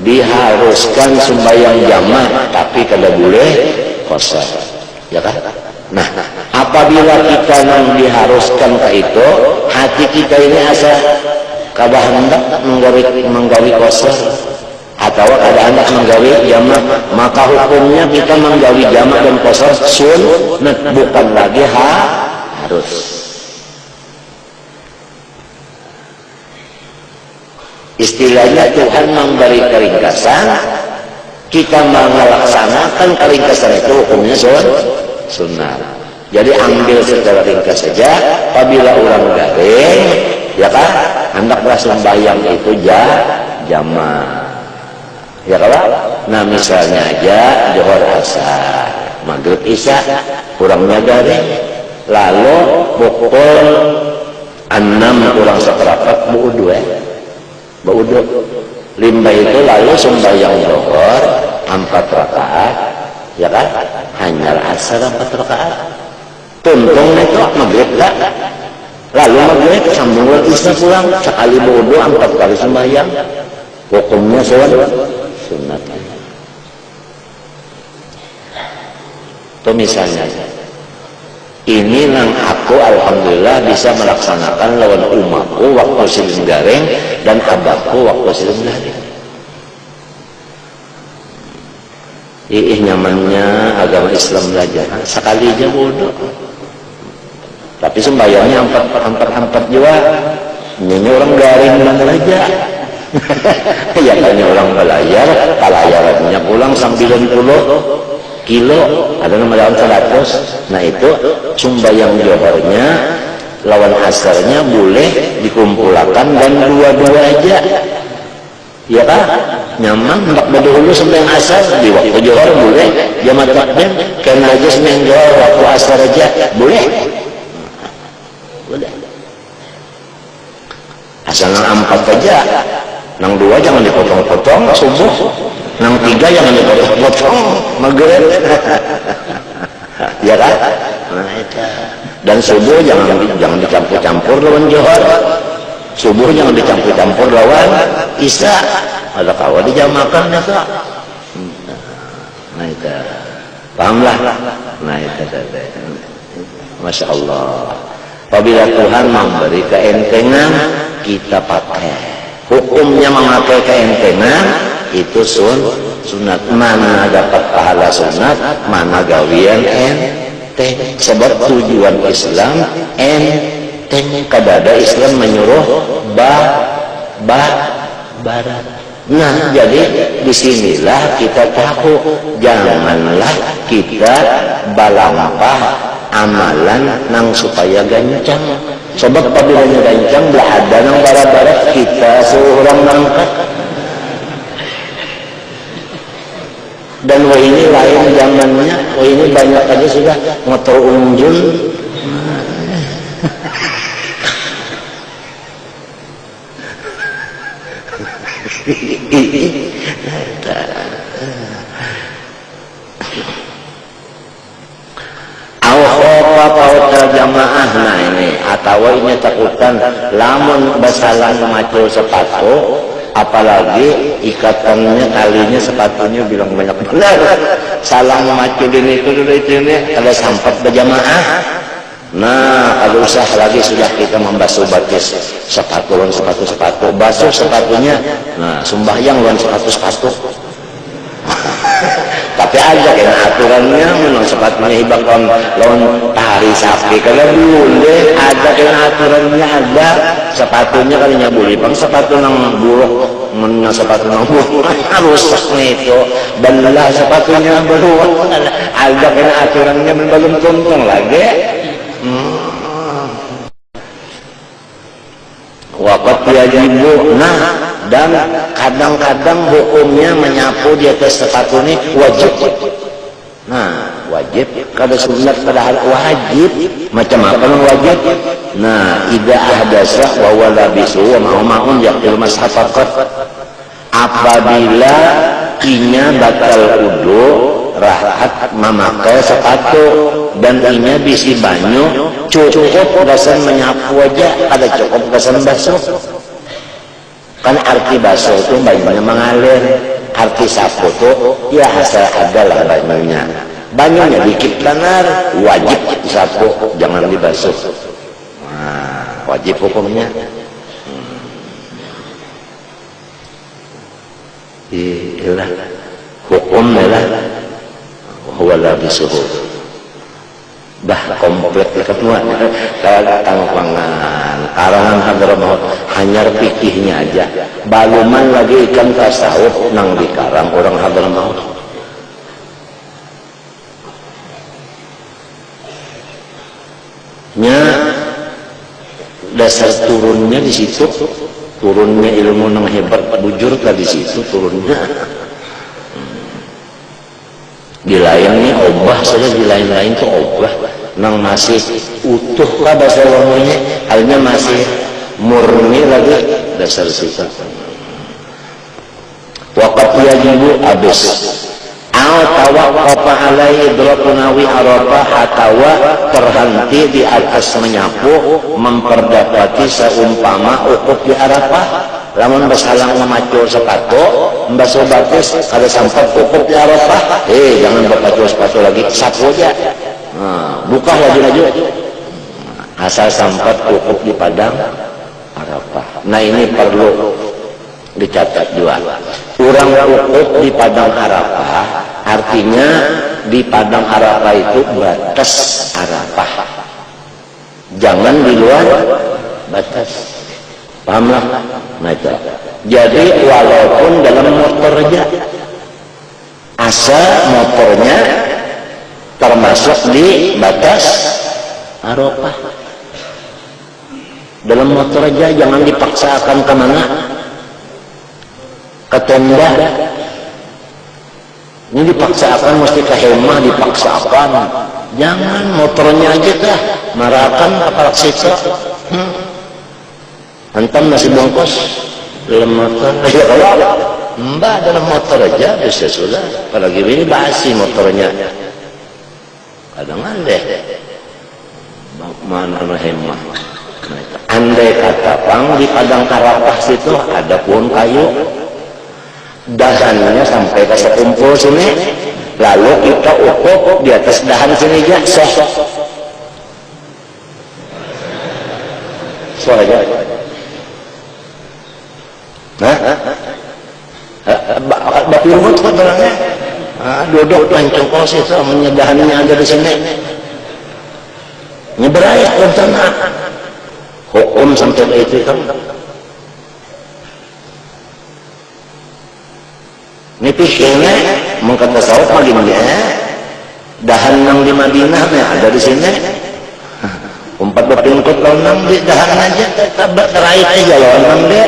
diharuskan sembahyang jamak tapi kada boleh qasar, ya kan? Nah, apabila kita yang diharuskan ke itu, hati kita ini asa kada hendak menggawi qasar atau kada hendak menggawi jamak, maka hukumnya kita menggawi jamak dan qasar sunnah, bukan lagi harus. Istilahnya Tuhan memberi keringkasan, kita melaksanakan keringkasan itu hukumnya sunnah. Jadi ambil secara ringkas saja. Apabila orang garing, ya kan, hendaklah sembahyang itu jamak, ya kan? Nah misalnya aja Zuhur Asar, Maghrib Isya, kurangnya garing, lalu pukul 6 kurang seperempat baudu limbah itu, lalu sembahyang Zuhur 4 rakaat, ya kan? Hanya Asar 4 rakaat. Tuntung itu Maghrib lah. Lalu Maghrib sambung Isya pulang, sekali baudu 4 kali sembahyang. Hukumnya sunat. Itu misalnya. Ini nang aku alhamdulillah bisa melaksanakan lawan umatku waktu silem garing dan abahku waktu silem garing. Nyamannya agama Islam belajar sekali aja bodoh. Tapi sembahyangnya empat juga. Ini orang garing bilang aja. Ya kan orang belajar, pelajarannya pulang 90 kilo, ada nama dalam 100. Nah itu sembahyang Zuhurnya lawan Asarnya boleh dikumpulkan dan dua-dua aja, ya kan? Nyaman hendak berdahulu sembahyang Asar di waktu Zuhur boleh, jamak takdim kena aja sembahyang Zuhur waktu Asar aja boleh. Asal nang 4 aja, nang 2 jangan dipotong-potong subuh, nang 3 jangan dipotong-potong Maghrib. Ya kan? Nah, itu. Dan subuh jangan dicampur-campur lawan Zuhur. Subuh jangan dicampur-campur lawan Isya. Ada kawan dijamakan ya kak. Nah itu. Pahamlah. Nah itu. Masya Allah. Apabila Tuhan memberi keentengan, kita pakai. Hukumnya memakai keentengan itu sunat. Mana dapat pahala sunat, mana gawian enteng. Sebab tujuan Islam enteng. Kadada Islam menyuruh barat. Nah, jadi disinilah kita tahu, janganlah kita balampah amalan nang supaya gancang. Sebab apabila gancang belah ada nang barat-barat kita seorang nangkat. Dan wah ini lain zamannya, wah ini banyak aja sudah motor unjul. Jamaah, nah ini atau ini takutan lamun basalan macul sepatu, apalagi ikatannya talinya sepatunya bilang banyak benar, salah memacul ini kalau sampai berjamaah. Nah kalau usah lagi sudah kita membasuh batis sepatu basuh sepatunya, nah sembahyang lawan sepatu. Tapi aja kena aturannya, menurut sepatunya hibakon lawan tari sapi kalau boleh, ada kena aturannya, ada sepatunya kalinya boleh bang, sepatu nang buruk mennya sepatu nunggu rusak nih itu belah sepatunya beruang ada kena aturannya belum tuntung lagi. Waqat yajibu, nah dan kadang-kadang hukumnya menyapu di atas sepatu ini wajib. Nah wajib kada sunat padahal wajib. Macam apa yang wajib? Nah idza ahdasa wa wala bisu wa ma'un yaqil mashafakat, apabila inya batal wudu rahat memakai sepatu dan inya bisi banyu cukup gasan menyapu aja, ada cukup gasan basuh. Kan arti basuh itu banyunya mengalir, arti sapu itu ya asal adalah banyunya. Banyunya dikit benar, wajib disapu, jangan dibasuh. Nah, wajib hukumnya. Iyalah hukum lah, wala bisuhu. Dah komplit ketua. Tangpangan, karangan Hadramaut, hanya fikihnya aja. Baluman lagi ikan tasawuf nang dikarang orang Hadramaut. Nya dasar turunnya di situ, turunnya ilmu nang hebat bujur di situ turunnya. Di lainnya obah saja, di lain-lain tuh obah nang masih utuh lah bahasa orangnya, halnya masih murni lagi dasar situ. Waqat yajibu abis tawaqqafa alaihi idrakunawi arafah, atawa terhenti di atas menyapu memperdapati seumpama ukuf di Arafah. Lamun basalang memacul sepatu mbasuh batis kada sampai ukuf di Arafah, jangan berpacul sepatu lagi, sapu aja. Buka laju-laju asal sampai ukuf di padang Arafah. Nah ini perlu dicatat juga. Kurang ukuf di padang Arafah artinya di padang Arafah itu batas Arafah, jangan di luar batas. Pahamlah? Nah itu. Jadi walaupun dalam motor aja, asal motornya termasuk di batas Arafah. Dalam motor aja jangan dipaksakan kemana, ke tenda. Ini dipaksakan mesti ke hemah, dipaksakan. Jangan, motornya aja dah marakan kapal sisa. Antam nasi bungkus dalam motor, mbak dalam motor aja bisa sudah. Apalagi ini basi motornya, kadang andai mana hemah. Andai kata pang di padang Arafah situ ada pohon kayu, dahannya sampai ke sekumpul sini, lalu kita ukuf di atas dahan sini aja, so aja. Bapak Ruhut kok bilangnya duduk lancung kos itu menyedahannya ada di sini nyeberaya rencana hukum sampai ke itu kan ini pikirnya mengkata sawah paginya dahan yang di Madinah ada di sini umpat berpingkut lawan nang di dahan aja terakhir aja lawan nang dia.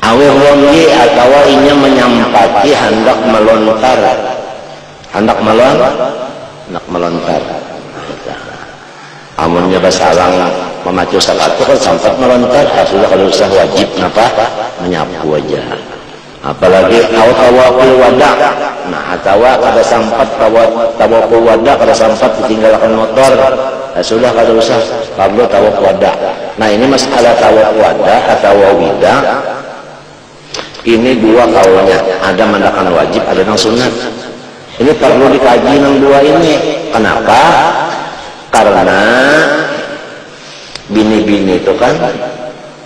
Awil romli atau inya menyampati hendak melontar, hendak melontar. Amunnya basalang memacu salat kan sampai melontar, sudah kalau usah wajib napa menyapu aja. Apalagi tawaful wada. Nah, kada sampat tawaful wada, kada sampat ditinggalkan motor. Sudah kada usah perlu tawaf wada. Nah, ini masalah tawaf wada atau wida. Ini dua kaulnya, ada mandakan wajib, ada yang sunat. Ini perlu dikaji yang dua ini. Kenapa? Karena bini-bini itu kan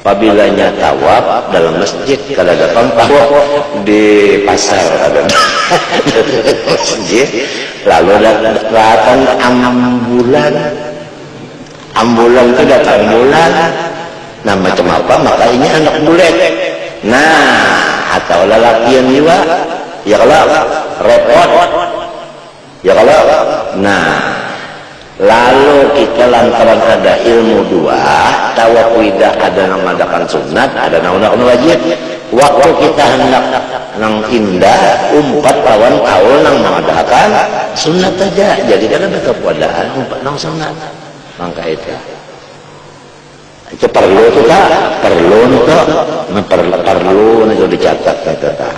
Pabilanya tawaf dalam masjid, kada datang tahu di pasar ada masjid, lalu datang ambulan itu datang bulan, nah macam apa, maka ini anak bulet. Nah, atau lelakian juga, ya kalau repot, ya kalau, nah. Lalu kita lantaran ada ilmu dua, tawakuidah ada nama madakan sunat, ada nama wajib. Waktu kita hendak nang indah, umpat lawan kaul nang madakan sunat aja. Jadi kan ada kepadaan umpat nang sunat. Mangka itu. Itu perlu itu tak? Perlu itu, perlu itu dicatat kata.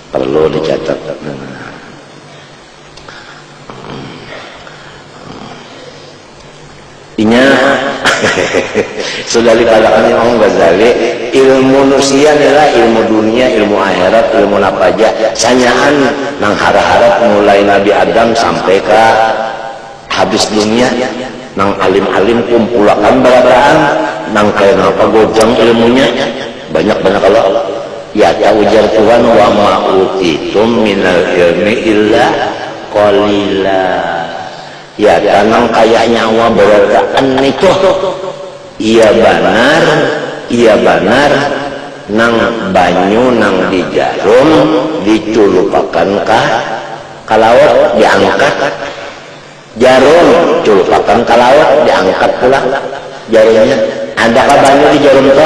Perlu dicatat. Inya sudah dikatakan Imam Ghazali, ilmu manusia adalah ilmu dunia, ilmu akhirat, ilmu apa aja. Sanyaan nang harap-harap mulai Nabi Adam sampai ke habis dunia, nang alim-alim kumpulakan barataan, nang kayak apa gojang ilmunya banyak-banyak. Kalau ya ujar Tuhan, wa ma'utitum minal ilmi illa qalila. Ya tanang kayak nyawa berataan itu iya benar nang banyu nang di jarum diculupakan ka laut, diangkat jarum culupakan ka laut, diangkat pula jarumnya. Adakah banyu di jarum itu?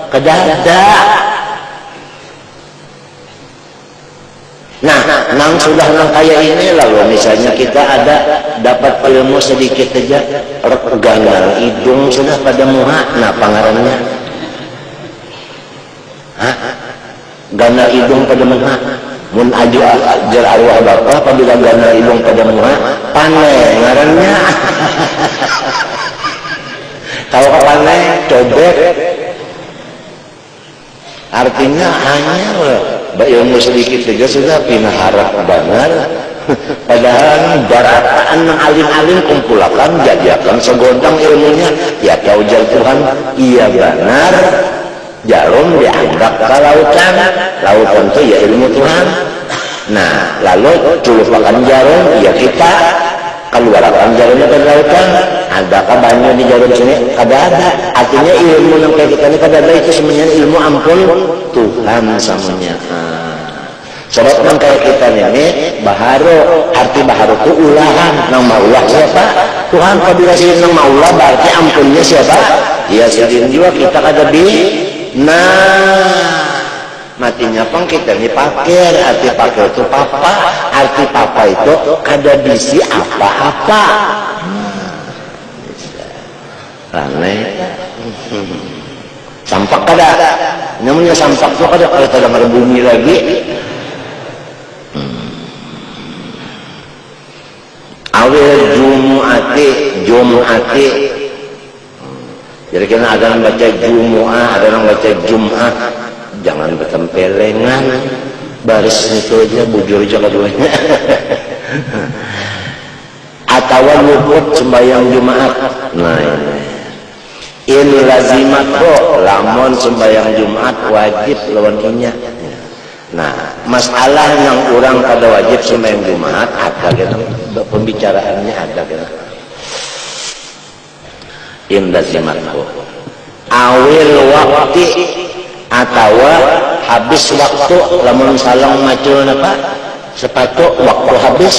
Kedada. Nah, nang sudah nang kayak ini lalu misalnya kita ada dapat ilmu sedikit saja, ganal hidung sudah pada muha, nah pangarannya, ganal hidung pada muha, mun ajar arwah bapak apabila ganal hidung pada muha, panai ngarannya, tahu apa panai? Cobek, artinya hanya ilmu sedikit saja sudah pindah harap benar. Padahal barataan alim-alim kumpulakan jadikan segondang ilmunya. Ya tahu Tuhan, iya benar. Jarum dianggap ke lautan, lautan itu ya ilmu Tuhan. Nah, lalu culupakan jarum, ya kita keluarkan jarumnya ke lautan. Adakah banyu di jarum sini? Kada ada. Artinya ilmu yang kayak kita ini kada ada, itu semuanya ilmu ampun Tuhan samanya. Sebab yang kayak kita ini baharu, arti baharu itu ulahan. Nang maulah siapa? Tuhan. Apabila sih nang maulah berarti ampunnya siapa? Ya sedih juga kita kada di. Nah, matinya pang kita ini pakir. Arti pakir itu papa. Arti papa itu kada bisi apa-apa. Aneh. Sampak kada. Namanya sampak itu kada kalau kada berbunyi lagi. Awil Jum'ati. Jadi kena ada yang baca Jumu'ah, ada yang baca Jum'ah. Jangan bertempelengan. Baris itu aja, bujur aja keduanya. Atau luput sembahyang Jumat. Nah ini. In lazimat kok, lamun sembahyang Jumat wajib lawan inya. Nah, masalah yang orang pada wajib sembahyang Jumat ada gitu, pembicaraannya ada gitu. In lazimatku awil waktu atau habis waktu, lamun salang macul apa sepatu waktu habis.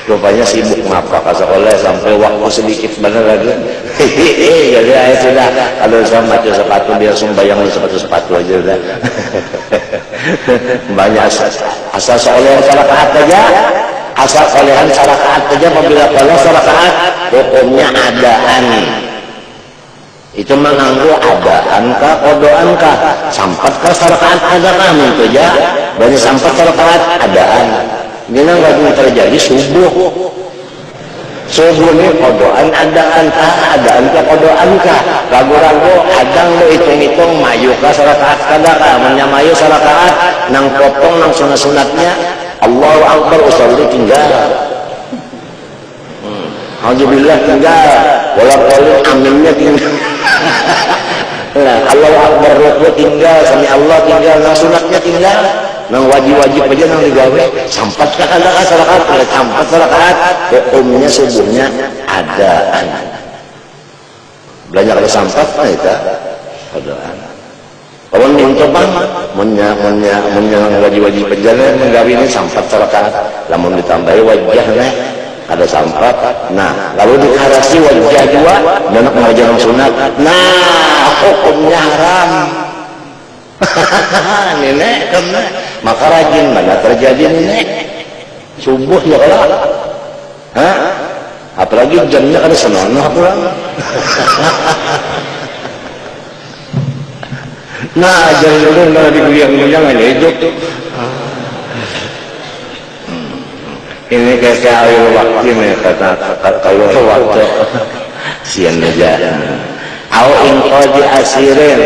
Rupanya sibuk ngapa ke sekolah sampai waktu sedikit benar lagi. Jadi saya sudah kalau saya macam sepatu dia sembahyang sepatu aja udah. Banyak asal solehan sarakaat aja, asal solehan sarakaat aja. Apabila kalau sarakaat hukumnya adaan. Itu menganggu adaan kah, kodoan kah, sampat kah sarakaat adaan itu aja. Banyak sampat sarakaat adaan. Ini nggak terjadi subuh ini kodoan adaan kah ragu-ragu adang lo hitung-hitung mayu kah sarakaat kadang menyamayu sarakaat nang potong nang sunat-sunatnya Allahu Akbar usolli tinggal alhamdulillah tinggal bolak-balik aminnya tinggal. Nah, Allahu Akbar rukuk tinggal, sami Allah tinggal, nang sunatnya tinggal, nang wajib-wajib aja nang digawe. Sampat ka kada salat, sampat salat. Hukumnya subuhnya adaan. Belajar ke sampat eta adaan. Kawan minta bang, munya wajib-wajib penjara menggawe ini sampat salat. Lamun ditambahi wajahnya ada sampat. Nah, lalu dikarasi wajah dua dan mengajar sunat. Nah, hukumnya haram. Nenek kena, maka rajin mana terjadi nenek subuh ya kalau, apalagi jamnya ada senonoh pulang. Nah, jangan dulu nggak diguyang-guyang aja hidup. Ini kayak air waktu nih kata kalau waktu sian aja. Au inqadi asirin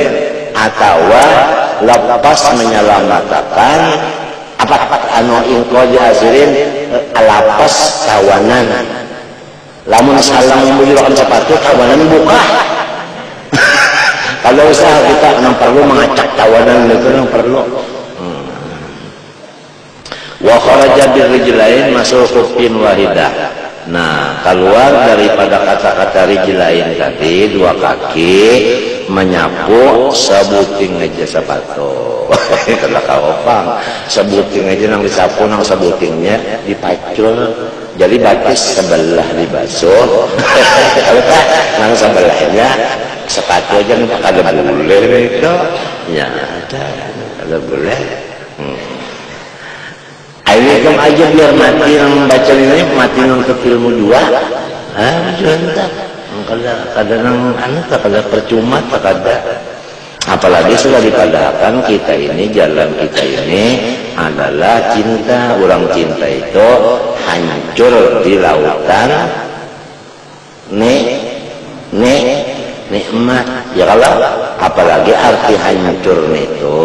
atau lepas menyelamatkan apa anu inqadi asirin lapas tawanan. Lamun salang membujurkan sepatu tawanan buka. Kalau usaha kita nang perlu mengacak tawanan itu nang perlu. Wa kharaja birrijlain masuk khufin wahidah. Nah, keluar daripada kata-kata rijlain tadi dua kaki menyapu sebuting aja sepatu. Kata kaopang, sebuting aja nang disapu nang sebutingnya dipacul. Jadi batis sebelah dibasuh. Nang sebelahnya sepatu aja nih kada boleh itu. Ya, ada boleh. Ini kan aja biar mati yang baca ini mati nonton ilmu dua, juanta, kada nang anu kada percuma kada. Apalagi sudah dipadahkan kita ini jalan kita ini adalah cinta, orang cinta itu hancur di lautan, nikmat. Ya kalau apalagi arti hancur itu.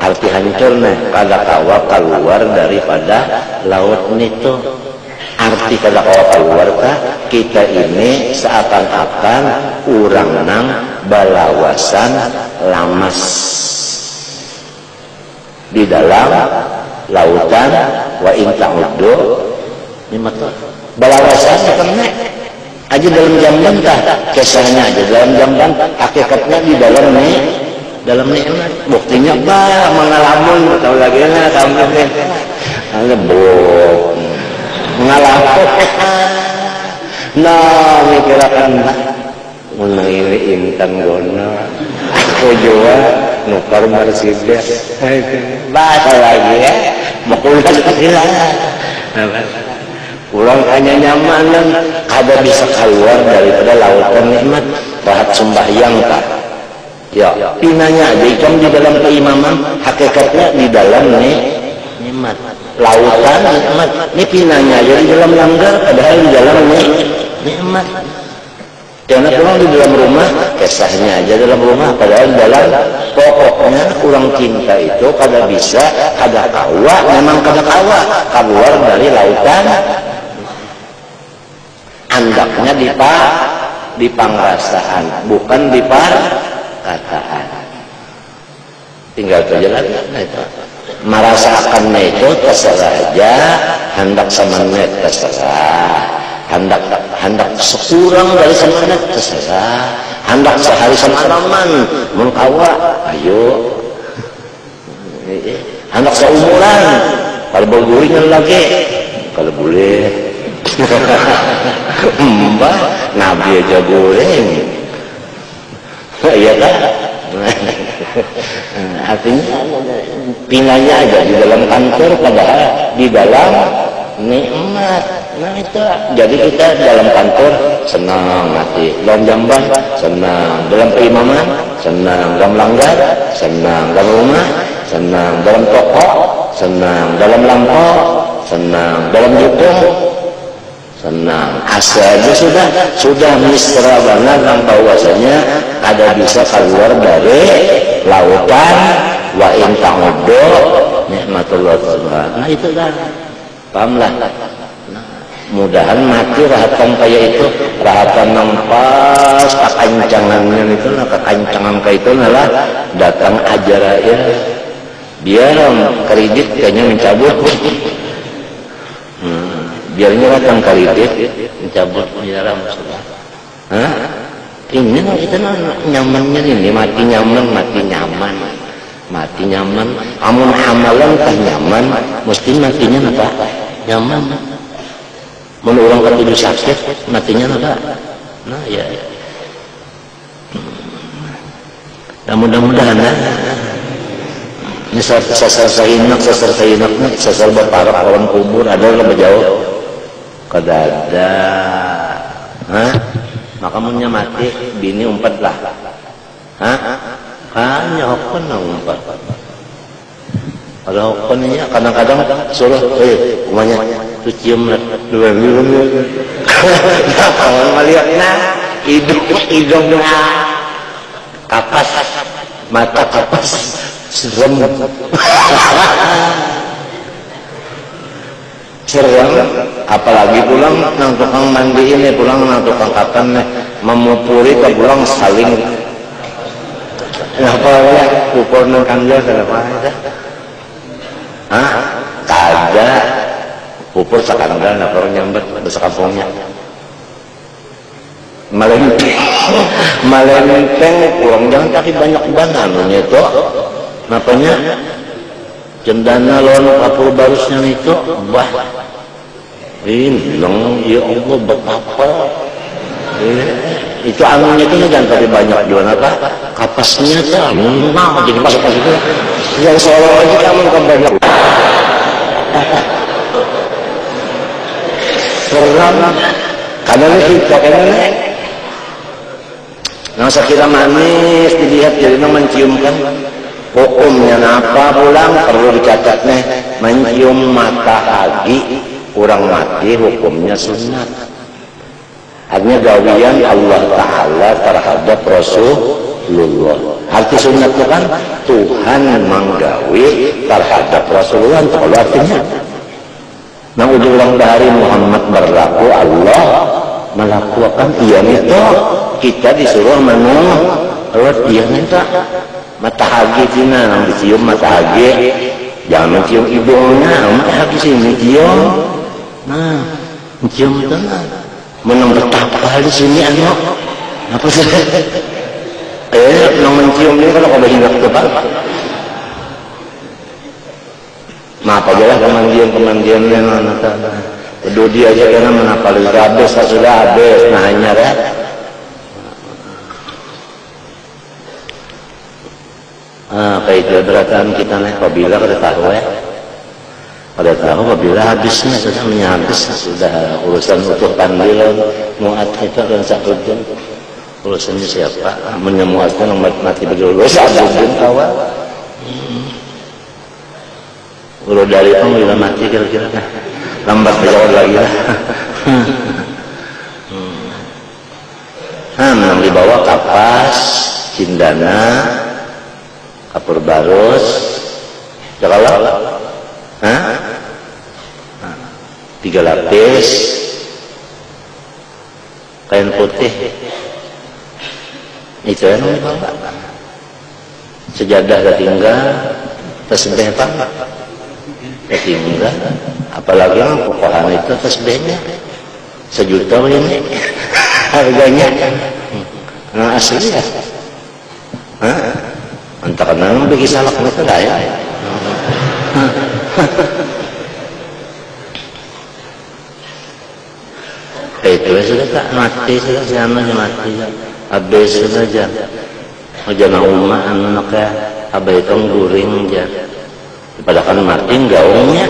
Arti hancur nih kada kawa keluar daripada laut itu. Arti kada kawa keluar kita ini seakan-akan urang nang balawasan lamas di dalam lautan wa in ta'uddu ni'mat balawasan kena aja dalam jamban kisahnya aja dalam jamban hakikatnya di dalam nikmat. Buktinya mengalamun tahu lagi na kamu ni ada bok mengalamun nah mikirakan menang ini intan gona aku juga nukar Mercedes bahasa lagi ya makulah sila pulang hanya nyaman kada bisa keluar daripada lautan nikmat bahat sembahyang tak. Ya, pinanya aja ikan di dalam keimaman, hakikatnya di dalam nikmat. Lautan nikmat. Ini pinanya aja di dalam langgar, padahal di dalam nikmat. Jangan pulang di dalam rumah, kisahnya aja dalam rumah, padahal di dalam pokoknya kurang cinta itu kada bisa, kada kawa, memang kada kawa keluar dari lautan. Andaknya di pangrasaan, bukan di kataan. Tinggal berjalan itu merasakannya itu terserah aja, hendak semenit terserah, hendak sekurang dari semenit terserah, hendak sehari semalaman mengkawa ayo, hendak seumuran kalau berguringan lagi kalau boleh. Mbak Nabi aja goreng. Iya kan? Artinya pinanya aja di dalam kantor padahal di dalam nikmat. Nah itu jadi kita dalam kantor senang mati, dalam jamban senang, dalam keimaman senang, dalam langgar senang, dalam rumah senang, dalam toko senang, dalam lampau senang, dalam judul senang. Asalnya sudah mesra banget yang bahwasanya ada bisa keluar dari lautan wa in ta'uddu nikmatullah subhanahu. Nah itu kan pahamlah. Nah, mudahan mati rahatan kayak itu, rahatan nampas kekancangannya itu, kekancangan kayak itu lah datang ajar ya biar kredit kayaknya mencabut, biarnya datang kredit mencabut biar masalah. Ini kita nyamannya ini mati nyaman, amun amalan tah nyaman, mesti matinya apa? Nyaman. Mun urang katuju sakit, matinya apa? Nah ya. Dan mudah-mudahan ini sasar sahinak sasar berparak orang kubur ada lebih jauh kadada. Maka munnya mati bini umpat lah. Hanya hokon na umpat. Kalau hokonnya kadang-kadang suruh umanya tu cium dua minum. Kawan melihatnya hidung kapas mata kapas serem. Serem, apalagi pulang nang tukang mandi ini, pulang nang tukang kapan memupuri ke pulang saling apa ya ukur nang kanja kenapa ada kagak ukur sakandang nggak perlu nyambet besar kampungnya malenteng pulang jangan kaki banyak banannya itu napanya cendana lawan kapur barusnya itu bah ini ya Allah betapa itu anunya itu jangan tapi banyak jual apa kapasnya kan jadi masuk itu yang seolah aja kamu kan banyak seram karena kita karena nah sekira manis dilihat jadi menciumkan hukumnya apa pulang perlu dicatat nih mencium mata hagi kurang mati hukumnya sunat hanya gawian Allah Ta'ala terhadap Rasulullah. Arti sunat itu kan Tuhan menggawi terhadap Rasulullah. Kalau artinya nah ujung dari Muhammad berlaku Allah melakukan iya itu kita disuruh menurut iya minta mata hagi cina yang dicium mata hagi jangan mencium hidungnya mata hagi sini cium nah mencium itu menang betapa di sini anak apa sih yang mencium ini kalau kau hinggap ke bawah nah apa jelas kemandian yang anak Dodi aja karena menapal habis sudah habis nah hanya kan kayak itu beratan kita naik apabila kada tahu kada tahu apabila habisnya sudah habis sudah urusan utuh pandil muat itu dan sakudin urusannya siapa menyemuatkan mati berdua sakudin kawan udah dari itu bila mati kira-kira lambat berjawab lagi lah yang dibawa kapas cindana kapur barus cakala 3 lapis kain putih itu yang dibawa sejadah tinggal tasbih apa tinggal apalagi yang pokokan itu tasbihnya 1 juta ini harganya nah asli ya entah kenapa bagi salak itu daya itu sudah tak mati sudah jangan mati habis sudah jangan umah anaknya habis itu guring aja padahal kan mati gaungnya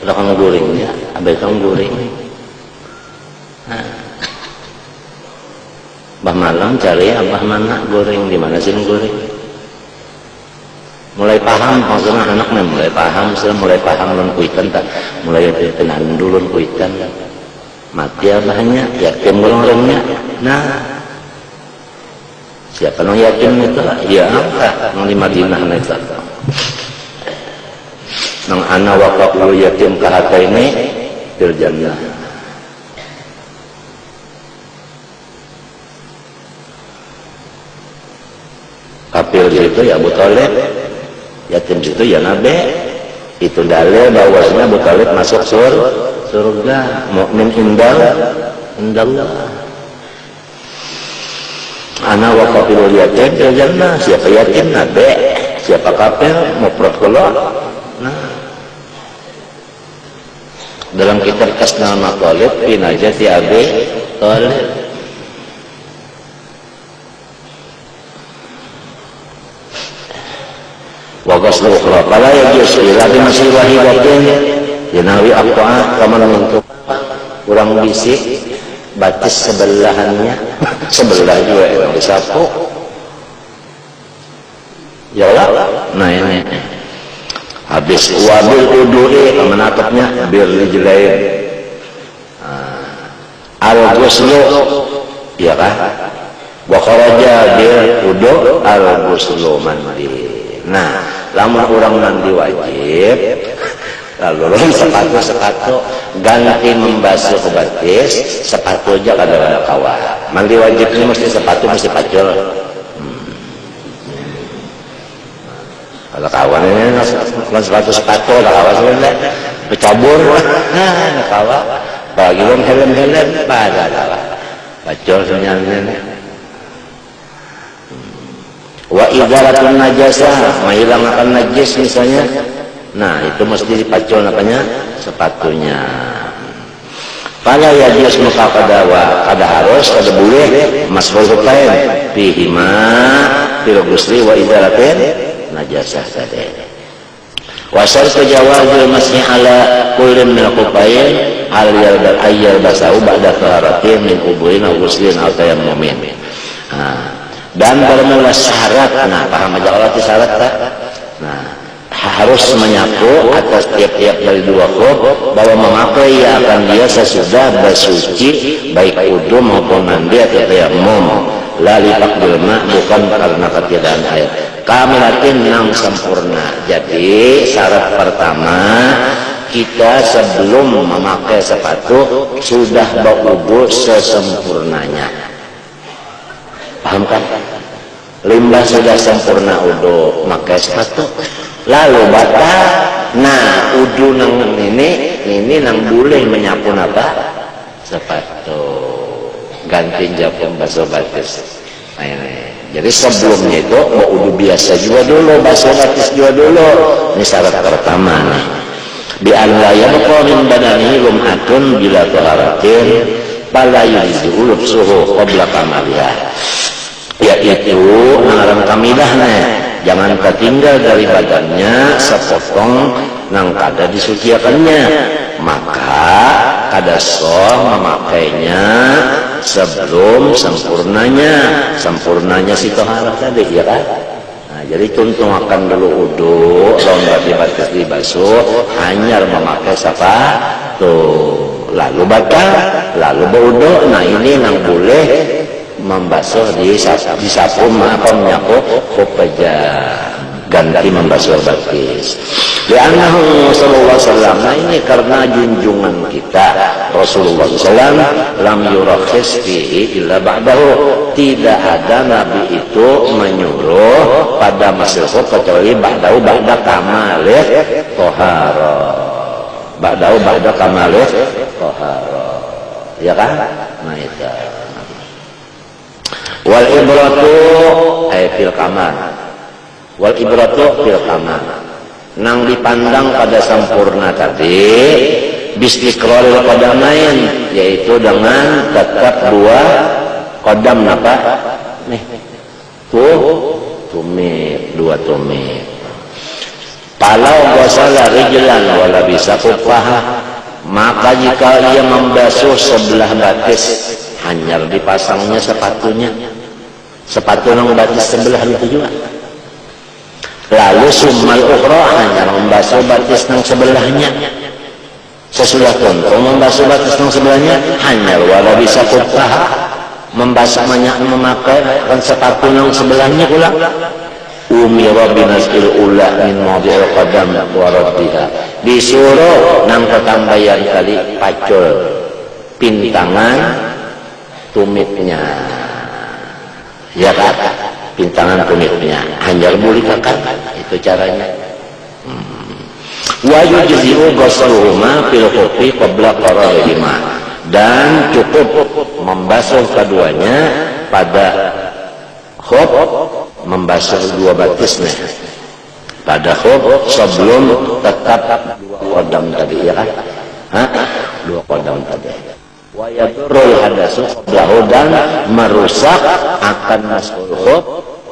padahal kan guringnya habis itu guring bah malam cari abah mana goreng di mana sih goreng mulai paham maksudnya anaknya mulai paham mulai paham lon kuitan tak mulai tenan dulu kuitan mati abahnya yakin golongnya nah siapa yang yakin itu ya angka yang di Madinah itu nang ana waqa'u yatim kahata ini fil jannah kecil itu ya Abu Thalib, yatim itu ya Nabi. Itu dalil bahwasanya Abu Thalib masuk surga, mukmin indallah. Ana wa qatilul yatim fil jannah. Siapa yatim Nabi, siapa kafir mufrad kula. Nah, dalam kitab Kasnal Maqalib fi Najati Abi Thalib. Wa qaslu ukhra fala yajuz ila bi masih wahidatin yanawi aqwa kama untuk kurang bisik batis sebelahannya sebelah juga yang disapu ya Allah. Nah ini habis wabil uduri menatapnya bir rijlain al-ghuslu ya kan wa kharaja bil udu al-ghuslu mandi. Nah, lamun orang mandi wajib lalu sepatu ganti membasuh batis sepatu aja kada kawa. Mandi wajibnya mesti sepatu mesti pacul. Kalau kawan ini sepatu lah kawan sebenarnya bercabur kawan bagi helm pada kawan pacul sebenarnya. Wa idzalatun najasah menghilangkan najis misalnya, nah itu mesti dipacul apanya sepatunya. Fala yajuz muka kada harus kada boleh masrul hutain fihima fil ghusli wa idzalatin najasah tadi. Wa syartu jawazil masih ala kulli min al-qufain al yaldal ayyal basau ba'da taharatin min ubuin aw ghuslin aw tayammumin. Dan bermula syarat, nah paham aja Allah itu syarat tak? Nah harus menyapu atas tiap-tiap dari dua khuf bahwa memakai ia akan dia sesudah bersuci baik wudu maupun mandi atau tayammum la litakbil ma bukan karena ketiadaan air kamilatin nang sempurna. Jadi syarat pertama kita sebelum memakai sepatu sudah berwudu sesempurnanya. Paham kan? Limbah sudah sempurna wudu pakai sepatu lalu batal. Nah wudu nang ini nang boleh menyapu apa sepatu ganti japun basuh batis. Nah, ini. Jadi sebelumnya itu mau wudu biasa juga dulu, basuh batis juga dulu. Ini syarat pertama nih. Bi an la yabqa min badanihi lum'atun bila taharatin fala yujzi'u lubsuhu qabla kamaliha. Yaitu ngaran kamilahnya jangan tertinggal dari badannya sepotong nang kada disuciakannya, maka kada sah memakainya sebelum sempurnanya si toharah tadi ya kan. Nah, jadi contoh akan dulu wudu lawan batis dibasuh hanya memakai sepatu lalu batal lalu berwudu. Nah ini nang boleh membasuh disapu menyapu khuffaja ganti membasuh batis. Li'annahu sallallahu alaihi wasallam, nah ini karena junjungan kita Rasulullah SAW lam yurakhis fihi illa ba'dahu, tidak ada Nabi itu menyuruh pada masih khuf kecuali ba'dahu ba'da kamalih tohara, ba'dahu ba'da kamalih tohara ya kan. Nah itu wal ibratu fil kamal, wal ibratu fil kamal nang dipandang pada sempurna tadi bistiqraril qadamain, yaitu dengan tetap dua qadam apa nih tumit dua tumit. Kalau ghasala rijlan wala bisa kufaha, maka jika ia membasuh sebelah batis hanya dipasangnya sepatu nang batis sebelah itu juga. Lalu summal ukhra hanya membasuh batis nang sebelahnya. Sesudah tuntung membasuh batis nang sebelahnya hanya wala bisa kufaha, membasuh memakai sepatu nang sebelahnya pula. Umira binasil ula min mawdi'il qadam wa raddiha, disuruh nang ketambayan kali pacul pintangan tumitnya ya kata. pintangan tumitnya hanya bulik kan itu caranya. Wa yujzi'u ghusluhuma fil khuffi qabla qara'ihima, dan cukup membasuh keduanya pada khuf, membasuh dua batisnya pada khuf sebelum tetap dua qadam tadi ya kan, dua qadam tadi. Wa yadurul hadasu qablahu, dan merusak akan masul khuf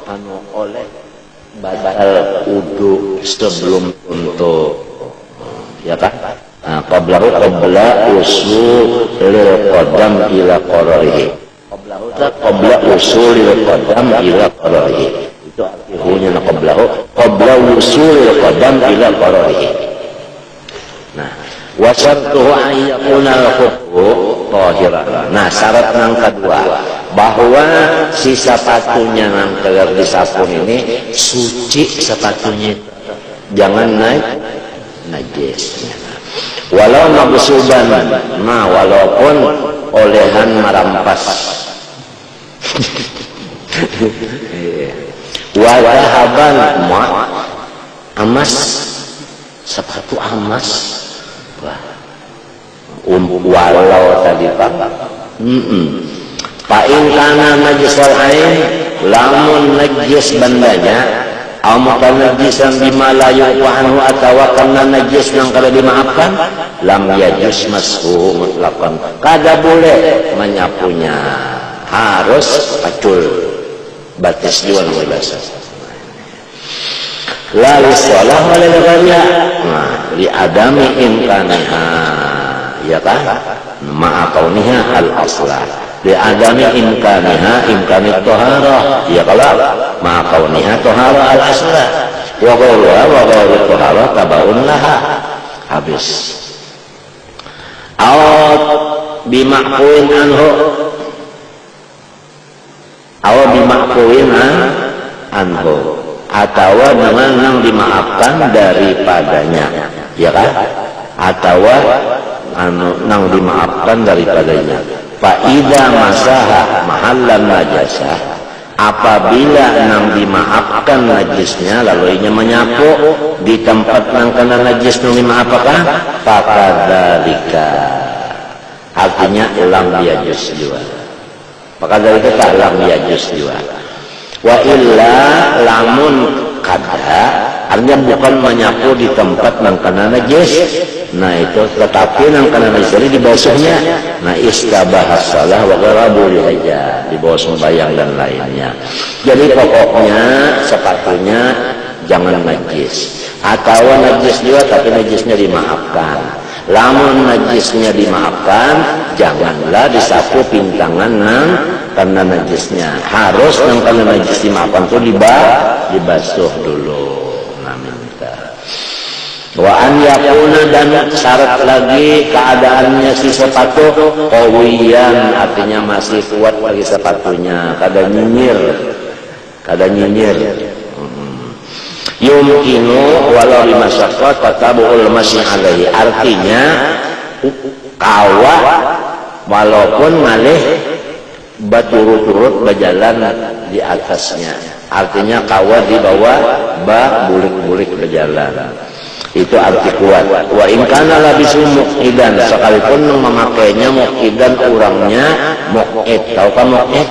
anu oleh batal wudu sebelum untuk ya kan, qablahu qabla usul lil qadam ila qaraihi, qabla usul lil qadam ila qaraihi, itu artinya qablahu qabla usul lil qadam ila qaraihi. Nah, wa syartuhu an yakuna al-khuffu tahiran. Nah, syarat yang kedua bahwa si sepatunya yang keluar di sabun ini suci, sepatunya jangan naik najis. Walau mabsuban, nah walaupun olehan merampas. Wadahaban, emas, sepatu emas. Walau tadi pak. Fa'in kana najisal ain, lamun najis bandanya, amukan najisan bima la yuqahanhu, atau karena najis yang kada dimaafkan, lam yajus mas'uhu mutlaqan, kada boleh menyapunya, harus pacul batis jual bahasa. La lisalah wala lighairiha, nah li adami imkaniha ya kan, ma'a kauniha al aslah, li adami imkaniha imkanit toharah ya kalau ma'a kauniha toharah al aslah, wa ghairuha wa ghairu toharah tabaun laha. Habis aw bima'fuin anhu, aw bima'fuin anhu, atau dengan yang dimaafkan daripadanya ya kan, atau nang dimaafkan daripadanya. Fa'idha masaha mahallan najasah, apabila nang dimaafkan najisnya lalu inya menyapu di tempat nang kena najis nang dimaafkan, fakadzalika, artinya lam yajuz juga, fakadzalika tak lam yajuz juga. Wa illa lamun kada, artinya bukan menyapu di tempat nang kena najis, nah itu tetapi nang kena najis ini dibasuhnya, nah istabahas salah wa gharabul aja, di bawah sembahyang dan lainnya. Jadi pokoknya sepatunya jangan najis, atau najis juga tapi najisnya dimaafkan. Lamun najisnya dimaafkan, janganlah disapu pintangan nang karena najisnya, harus yang karena najis dimaafkan itu dibasuh dulu. Nah, minta wa an yakuna, dan syarat lagi keadaannya si sepatu qawiyan, artinya masih kuat bagi sepatunya, kada nyinyir. Yumkinu walau limasyaqqat tatabul masih alaihi, artinya kawa walaupun malih baturut-turut berjalan di atasnya, artinya kawa di bawah bulik-bulik berjalan, itu arti kuat. Wa in kana labisu muqidan, sekalipun memakainya muqidan orangnya muqid, tahu kan muqid?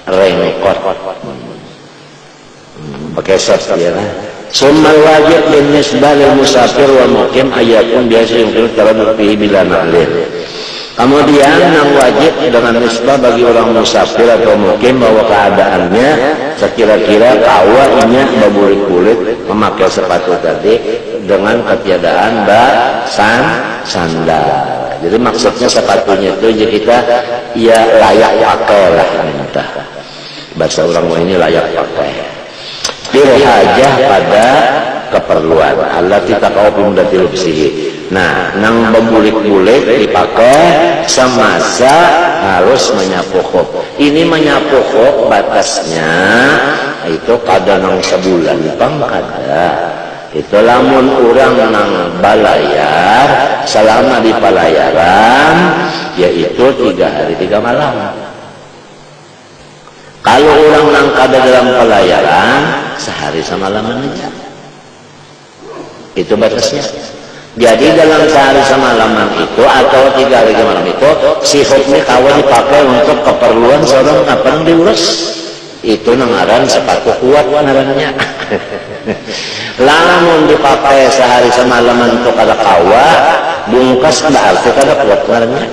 Rengkot pakai short ya. Summa wajib bin nisbah lil musafir wal muqim ayatun biasa yang terlalu fihi bila na'lil. Kemudian yang wajib dengan nisbah bagi orang musafir atau mukim bahwa keadaannya sekira-kira kawannya berbulik-bulik memakai sepatu tadi dengan ketiadaan sandal. Jadi maksudnya sepatunya itu jadi kita ya layak pakai lah, entah bahasa orang ini layak pakai. Dirhajah pada keperluan Allah kita kau pimdatil bisihi. Nah, nang berbulik-bulik dipakai semasa harus menyapu khuf. Ini menyapu khuf batasnya itu kada nang sebulan bang kada. Itu lamun orang nang balayar selama di pelayaran yaitu 3 hari 3 malam. Kalau orang nangkada dalam pelayaran sehari semalaman aja, itu batasnya. Jadi dalam sehari semalaman itu atau 3 hari malam itu si hukmi kawan dipakai untuk keperluan seorang apa yang diurus, itu nengaran sepatu kuat ngarannya. Lamun dipakai sehari semalaman untuk ada kawa bungkas berarti kada kuat ngarannya.